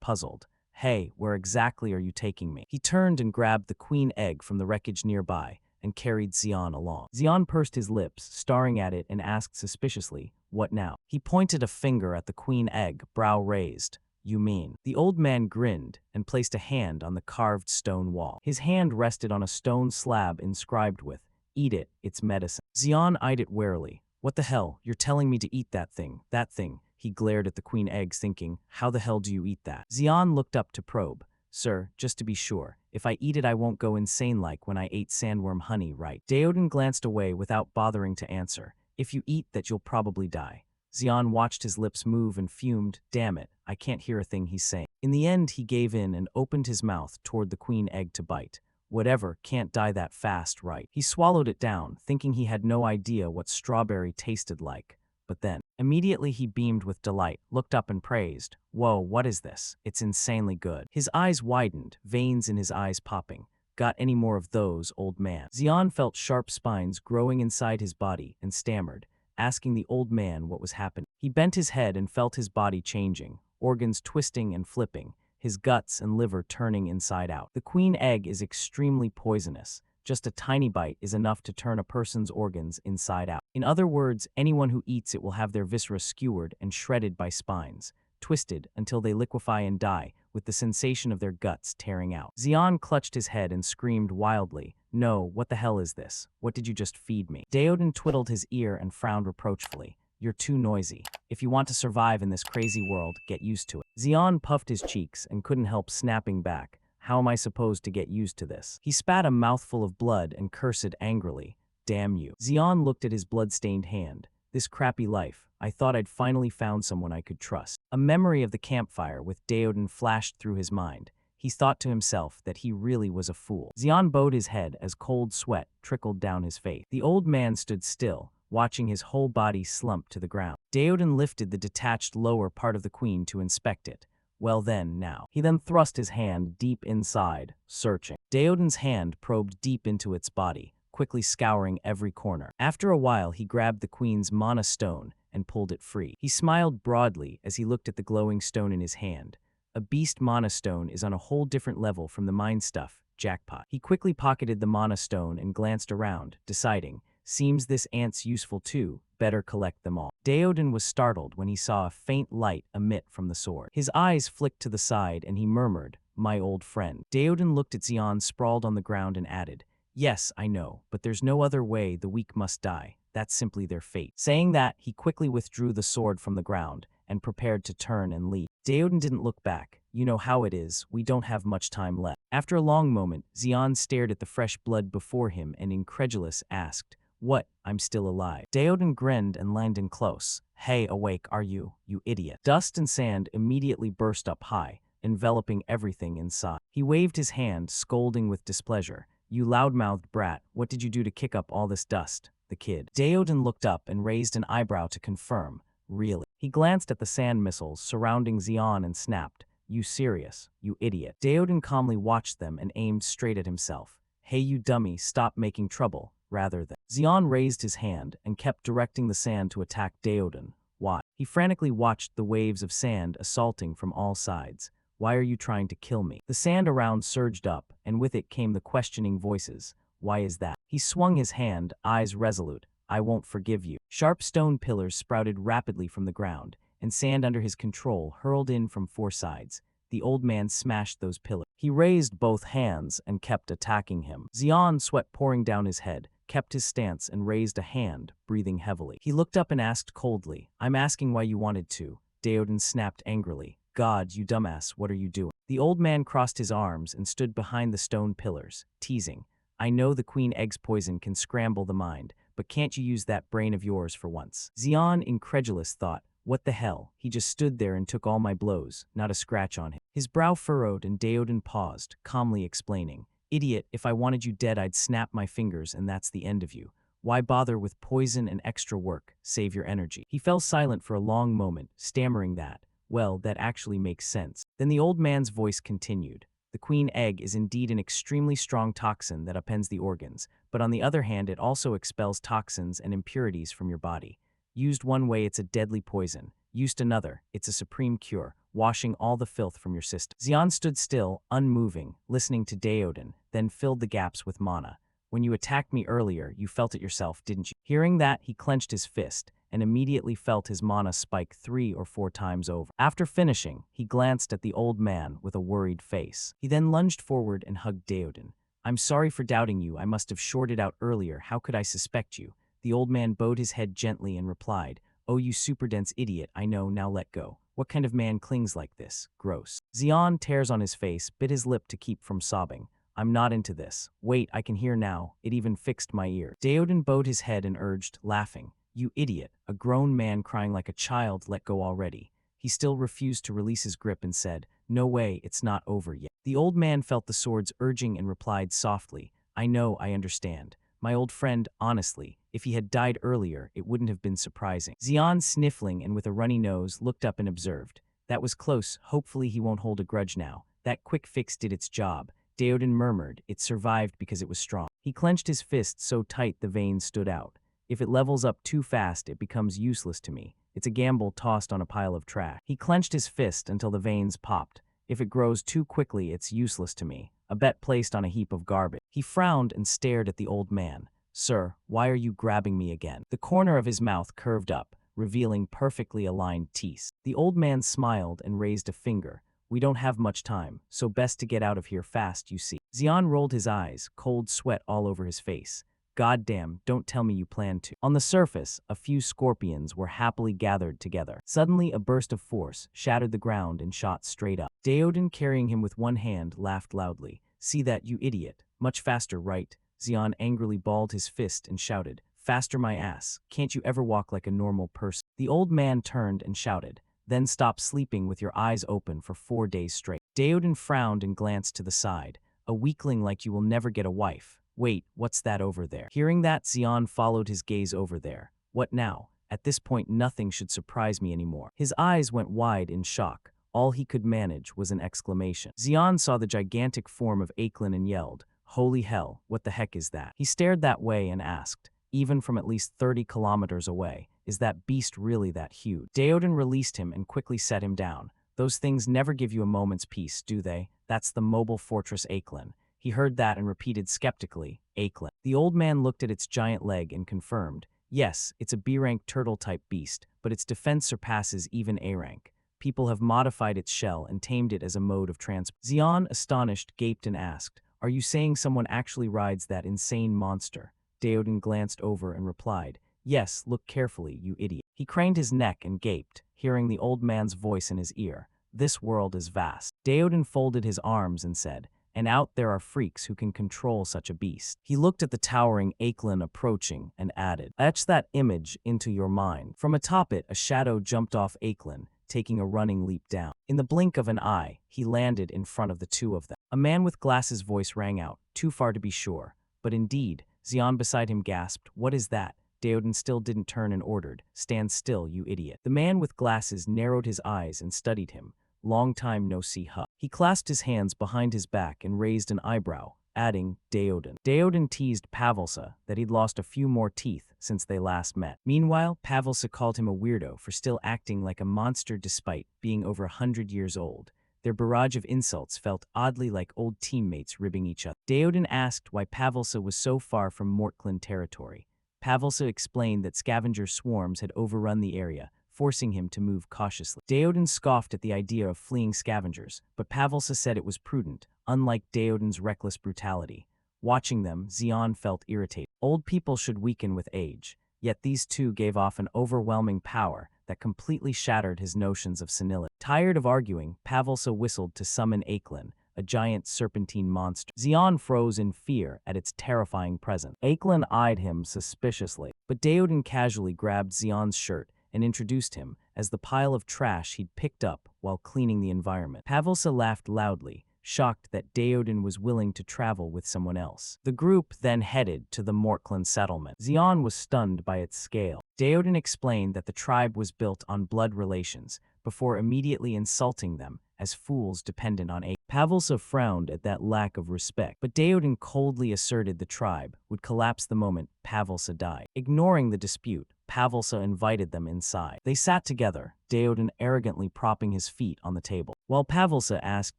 puzzled. "Hey, where exactly are you taking me?" He turned and grabbed the queen egg from the wreckage nearby and carried Xian along. Xian pursed his lips, staring at it, and asked suspiciously, "What now?" He pointed a finger at the queen egg, brow raised. "You mean?" The old man grinned and placed a hand on the carved stone wall. His hand rested on a stone slab inscribed with, "Eat it, it's medicine." Xian eyed it warily. "What the hell? You're telling me to eat that thing, that thing?" He glared at the queen eggs thinking, "How the hell do you eat that?" Xian looked up to probe. "Sir, just to be sure, if I eat it I won't go insane like when I ate sandworm honey, right?" Daoden glanced away without bothering to answer. "If you eat that you'll probably die." Xian watched his lips move and fumed. Damn it, I can't hear a thing he's saying. In the end, he gave in and opened his mouth toward the queen egg to bite. Whatever, can't die that fast, right? He swallowed it down, thinking he had no idea what strawberry tasted like. But then, immediately he beamed with delight, looked up and praised. Whoa, what is this? It's insanely good. His eyes widened, veins in his eyes popping. Got any more of those, old man? Xian felt sharp spines growing inside his body and stammered, asking the old man what was happening. He bent his head and felt his body changing, organs twisting and flipping, his guts and liver turning inside out. The queen egg is extremely poisonous. Just a tiny bite is enough to turn a person's organs inside out. In other words, anyone who eats it will have their viscera skewered and shredded by spines, twisted until they liquefy and die, with the sensation of their guts tearing out. Xian clutched his head and screamed wildly, "No, what the hell is this? What did you just feed me?" Daoden twiddled his ear and frowned reproachfully. "You're too noisy. If you want to survive in this crazy world, get used to it." Xian puffed his cheeks and couldn't help snapping back. How am I supposed to get used to this? He spat a mouthful of blood and cursed angrily. Damn you. Xian looked at his blood-stained hand. This crappy life. I thought I'd finally found someone I could trust. A memory of the campfire with Daoden flashed through his mind. He thought to himself that he really was a fool. Xian bowed his head as cold sweat trickled down his face. The old man stood still, watching his whole body slump to the ground. Daoden lifted the detached lower part of the queen to inspect it. Well then, now. He then thrust his hand deep inside, searching. Daoden's hand probed deep into its body, quickly scouring every corner. After a while, he grabbed the queen's mana stone and pulled it free. He smiled broadly as he looked at the glowing stone in his hand. A beast mana stone is on a whole different level from the mind stuff. Jackpot. He quickly pocketed the mana stone and glanced around, deciding, seems this ant's useful too, better collect them all. Daoden was startled when he saw a faint light emit from the sword. His eyes flicked to the side and he murmured, "My old friend." Daoden looked at Xian sprawled on the ground and added, "Yes, I know, but there's no other way. The weak must die. That's simply their fate." Saying that, he quickly withdrew the sword from the ground and prepared to turn and leave. Daoden didn't look back. You know how it is, we don't have much time left. After a long moment, Xian stared at the fresh blood before him and incredulous asked, "What? I'm still alive." Daoden grinned and leaned in close. "Hey, awake are you, you idiot." Dust and sand immediately burst up high, enveloping everything inside. He waved his hand, scolding with displeasure. "You loudmouthed brat, what did you do to kick up all this dust?" The kid. Daoden looked up and raised an eyebrow to confirm. "Really?" He glanced at the sand missiles surrounding Xian and snapped, "You serious, you idiot." Daoden calmly watched them and aimed straight at himself. "Hey you dummy, stop making trouble." Rather than. Xian raised his hand and kept directing the sand to attack Daoden. Why? He frantically watched the waves of sand assaulting from all sides. "Why are you trying to kill me?" The sand around surged up, and with it came the questioning voices. "Why is that?" He swung his hand, eyes resolute. "I won't forgive you." Sharp stone pillars sprouted rapidly from the ground, and sand under his control hurled in from four sides. The old man smashed those pillars. He raised both hands and kept attacking him. Xian, sweat pouring down his head, kept his stance and raised a hand, breathing heavily. He looked up and asked coldly, "I'm asking why you wanted to." Daoden snapped angrily, "God, you dumbass, what are you doing?" The old man crossed his arms and stood behind the stone pillars, teasing, "I know the queen egg's poison can scramble the mind, but can't you use that brain of yours for once?" Xian, incredulous, thought, "What the hell? He just stood there and took all my blows, not a scratch on him." His brow furrowed and Daoden paused, calmly explaining, "Idiot, if I wanted you dead I'd snap my fingers and that's the end of you. Why bother with poison and extra work? Save your energy." He fell silent for a long moment, stammering that, "Well, that actually makes sense." Then the old man's voice continued. "The queen egg is indeed an extremely strong toxin that upends the organs, but on the other hand it also expels toxins and impurities from your body. Used one way it's a deadly poison, used another, it's a supreme cure, washing all the filth from your system." Xian stood still, unmoving, listening to Daoden, then filled the gaps with mana. "When you attacked me earlier, you felt it yourself, didn't you?" Hearing that, he clenched his fist, and immediately felt his mana spike 3 or 4 times over. After finishing, he glanced at the old man with a worried face. He then lunged forward and hugged Daoden. "I'm sorry for doubting you, I must have shorted out earlier, how could I suspect you?" The old man bowed his head gently and replied, "Oh, you super dense idiot, I know, now let go. What kind of man clings like this? Gross." Xian, tears on his face, bit his lip to keep from sobbing. "I'm not into this. Wait, I can hear now. It even fixed my ear." Daoden bowed his head and urged, laughing, "You idiot," a grown man crying like a child let go already. He still refused to release his grip and said, "No way, it's not over yet." The old man felt the swords urging and replied softly, "I know, I understand. My old friend, honestly, if he had died earlier, it wouldn't have been surprising." Xian, sniffling and with a runny nose, looked up and observed. "That was close, hopefully he won't hold a grudge now. That quick fix did its job." Daoden murmured, "It survived because it was strong." He clenched his fist so tight the veins stood out. "If it levels up too fast, it becomes useless to me. It's a gamble tossed on a pile of trash." He clenched his fist until the veins popped. "If it grows too quickly, it's useless to me. A bet placed on a heap of garbage." He frowned and stared at the old man. "Sir, why are you grabbing me again?" The corner of his mouth curved up, revealing perfectly aligned teeth. The old man smiled and raised a finger. "We don't have much time, so best to get out of here fast, you see." Xian rolled his eyes, cold sweat all over his face. "Goddamn, don't tell me you plan to." On the surface, a few scorpions were happily gathered together. Suddenly, a burst of force shattered the ground and shot straight up. Daoden, carrying him with one hand, laughed loudly. "See that, you idiot? Much faster, right?" Xian angrily balled his fist and shouted, "Faster my ass. Can't you ever walk like a normal person?" The old man turned and shouted, "Then stop sleeping with your eyes open for 4 days straight." Daoden frowned and glanced to the side. "A weakling like you will never get a wife. Wait, what's that over there?" Hearing that, Xian followed his gaze over there. "What now? At this point, nothing should surprise me anymore." His eyes went wide in shock. All he could manage was an exclamation. Xian saw the gigantic form of Aiklin and yelled, "Holy hell, what the heck is that?" He stared that way and asked, even from at least 30 kilometers away, "Is that beast really that huge?" Daoden released him and quickly set him down. "Those things never give you a moment's peace, do they? That's the mobile fortress Aiklin." He heard that and repeated skeptically, "Aiklin." The old man looked at its giant leg and confirmed, "Yes, it's a B-rank turtle-type beast, but its defense surpasses even A-rank. People have modified its shell and tamed it as a mode of transport." Xian, astonished, gaped and asked, "Are you saying someone actually rides that insane monster?" Daoden glanced over and replied, "Yes, look carefully, you idiot." He craned his neck and gaped, hearing the old man's voice in his ear. "This world is vast." Daoden folded his arms and said, "And out there are freaks who can control such a beast." He looked at the towering Aiklin approaching and added, "Etch that image into your mind." From atop it, a shadow jumped off Aiklin, taking a running leap down. In the blink of an eye, he landed in front of the two of them. A man with glasses' voice rang out, "Too far to be sure." But indeed, Xian beside him gasped, "What is that?" Daoden still didn't turn and ordered, "Stand still, you idiot." The man with glasses narrowed his eyes and studied him. "Long time no see, huh?" He clasped his hands behind his back and raised an eyebrow, adding, "Daoden." Daoden teased Pavelsa that he'd lost a few more teeth since they last met. Meanwhile, Pavelsa called him a weirdo for still acting like a monster despite being over 100 years old. Their barrage of insults felt oddly like old teammates ribbing each other. Daoden asked why Pavelsa was so far from Mortklin territory. Pavelsa explained that scavenger swarms had overrun the area, forcing him to move cautiously. Daoden scoffed at the idea of fleeing scavengers, but Pavelsa said it was prudent, unlike Daoden's reckless brutality. Watching them, Xian felt irritated. Old people should weaken with age, yet these two gave off an overwhelming power that completely shattered his notions of senility. Tired of arguing, Pavelsa whistled to summon Aiklin, a giant serpentine monster. Xian froze in fear at its terrifying presence. Aiklin eyed him suspiciously, but Daoden casually grabbed Xian's shirt and introduced him as the pile of trash he'd picked up while cleaning the environment. Pavelsa laughed loudly, shocked that Daoden was willing to travel with someone else. The group then headed to the Mortklin settlement. Xian was stunned by its scale. Daoden explained that the tribe was built on blood relations, before immediately insulting them as fools dependent on aid. Pavelsa frowned at that lack of respect, but Daoden coldly asserted the tribe would collapse the moment Pavelsa died. Ignoring the dispute, Pavelsa invited them inside. They sat together, Daoden arrogantly propping his feet on the table, while Pavelsa asked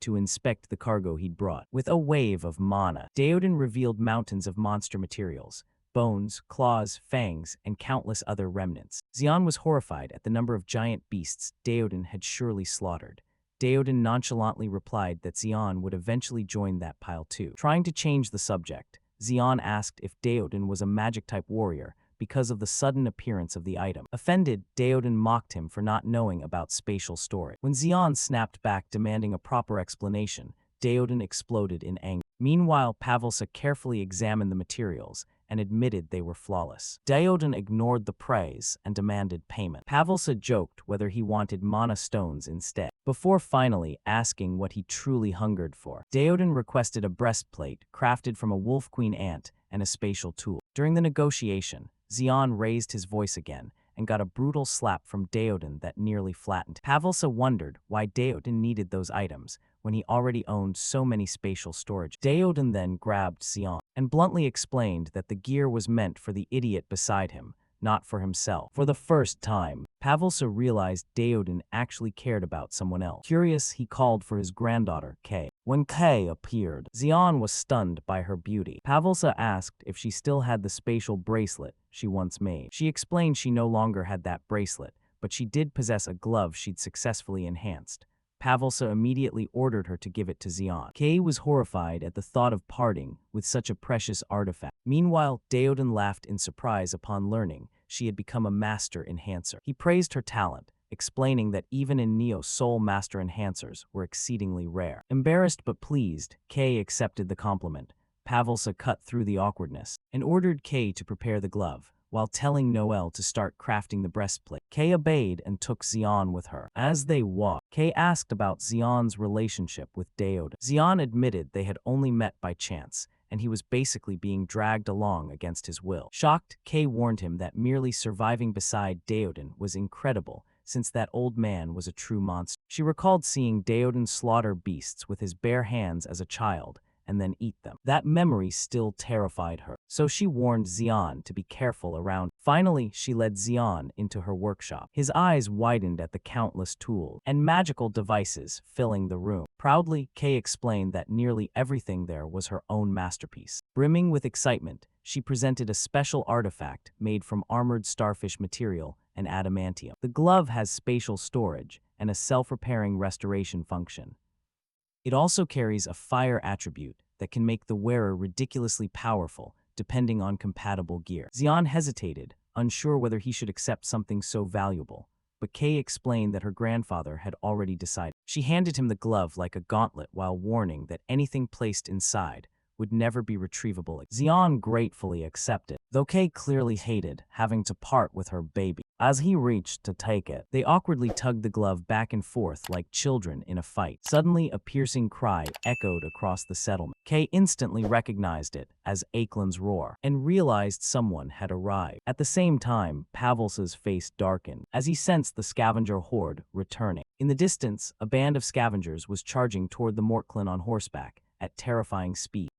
to inspect the cargo he'd brought. With a wave of mana, Daoden revealed mountains of monster materials, bones, claws, fangs, and countless other remnants. Xian was horrified at the number of giant beasts Daoden had surely slaughtered. Daoden nonchalantly replied that Xian would eventually join that pile too. Trying to change the subject, Xian asked if Daoden was a magic-type warrior because of the sudden appearance of the item. Offended, Daoden mocked him for not knowing about spatial storage. When Xian snapped back demanding a proper explanation, Daoden exploded in anger. Meanwhile, Pavelsa carefully examined the materials and admitted they were flawless. Daodan ignored the praise and demanded payment. Pavelsa joked whether he wanted mana stones instead, before finally asking what he truly hungered for. Daodan requested a breastplate crafted from a wolf queen ant and a spatial tool. During the negotiation, Xian raised his voice again and got a brutal slap from Daodan that nearly flattened. Pavelsa wondered why Daodan needed those items when he already owned so many spatial storage. Daodan then grabbed Xian and bluntly explained that the gear was meant for the idiot beside him, not for himself. For the first time, Pavelsa realized Daodan actually cared about someone else. Curious, he called for his granddaughter, Kay. When Kay appeared, Xian was stunned by her beauty. Pavelsa asked if she still had the spatial bracelet she once made. She explained she no longer had that bracelet, but she did possess a glove she'd successfully enhanced. Pavelsa immediately ordered her to give it to Xian. Kay was horrified at the thought of parting with such a precious artifact. Meanwhile, Daodan laughed in surprise upon learning she had become a master enhancer. He praised her talent, explaining that even in Neo Soul master enhancers were exceedingly rare. Embarrassed but pleased, Kay accepted the compliment. Pavelsa cut through the awkwardness and ordered Kay to prepare the glove, while telling Noel to start crafting the breastplate. Kay obeyed and took Xian with her. As they walked, Kay asked about Xian's relationship with Daodan. Xian admitted they had only met by chance, and he was basically being dragged along against his will. Shocked, Kay warned him that merely surviving beside Daodan was incredible, since that old man was a true monster. She recalled seeing Daodan slaughter beasts with his bare hands as a child, and then eat them. That memory still terrified her, so she warned Xian to be careful around. Finally, she led Xian into her workshop. His eyes widened at the countless tools and magical devices filling the room. Proudly, Kay explained that nearly everything there was her own masterpiece. Brimming with excitement, she presented a special artifact made from armored starfish material and adamantium. The glove has spatial storage and a self-repairing restoration function. It also carries a fire attribute that can make the wearer ridiculously powerful, depending on compatible gear. Xian hesitated, unsure whether he should accept something so valuable, but Kay explained that her grandfather had already decided. She handed him the glove like a gauntlet while warning that anything placed inside would never be retrievable. Xian gratefully accepted, though Kay clearly hated having to part with her baby. As he reached to take it, they awkwardly tugged the glove back and forth like children in a fight. Suddenly, a piercing cry echoed across the settlement. Kay instantly recognized it as Aeklin's roar and realized someone had arrived. At the same time, Pavelsa's face darkened as he sensed the scavenger horde returning. In the distance, a band of scavengers was charging toward the Mortlin on horseback at terrifying speed.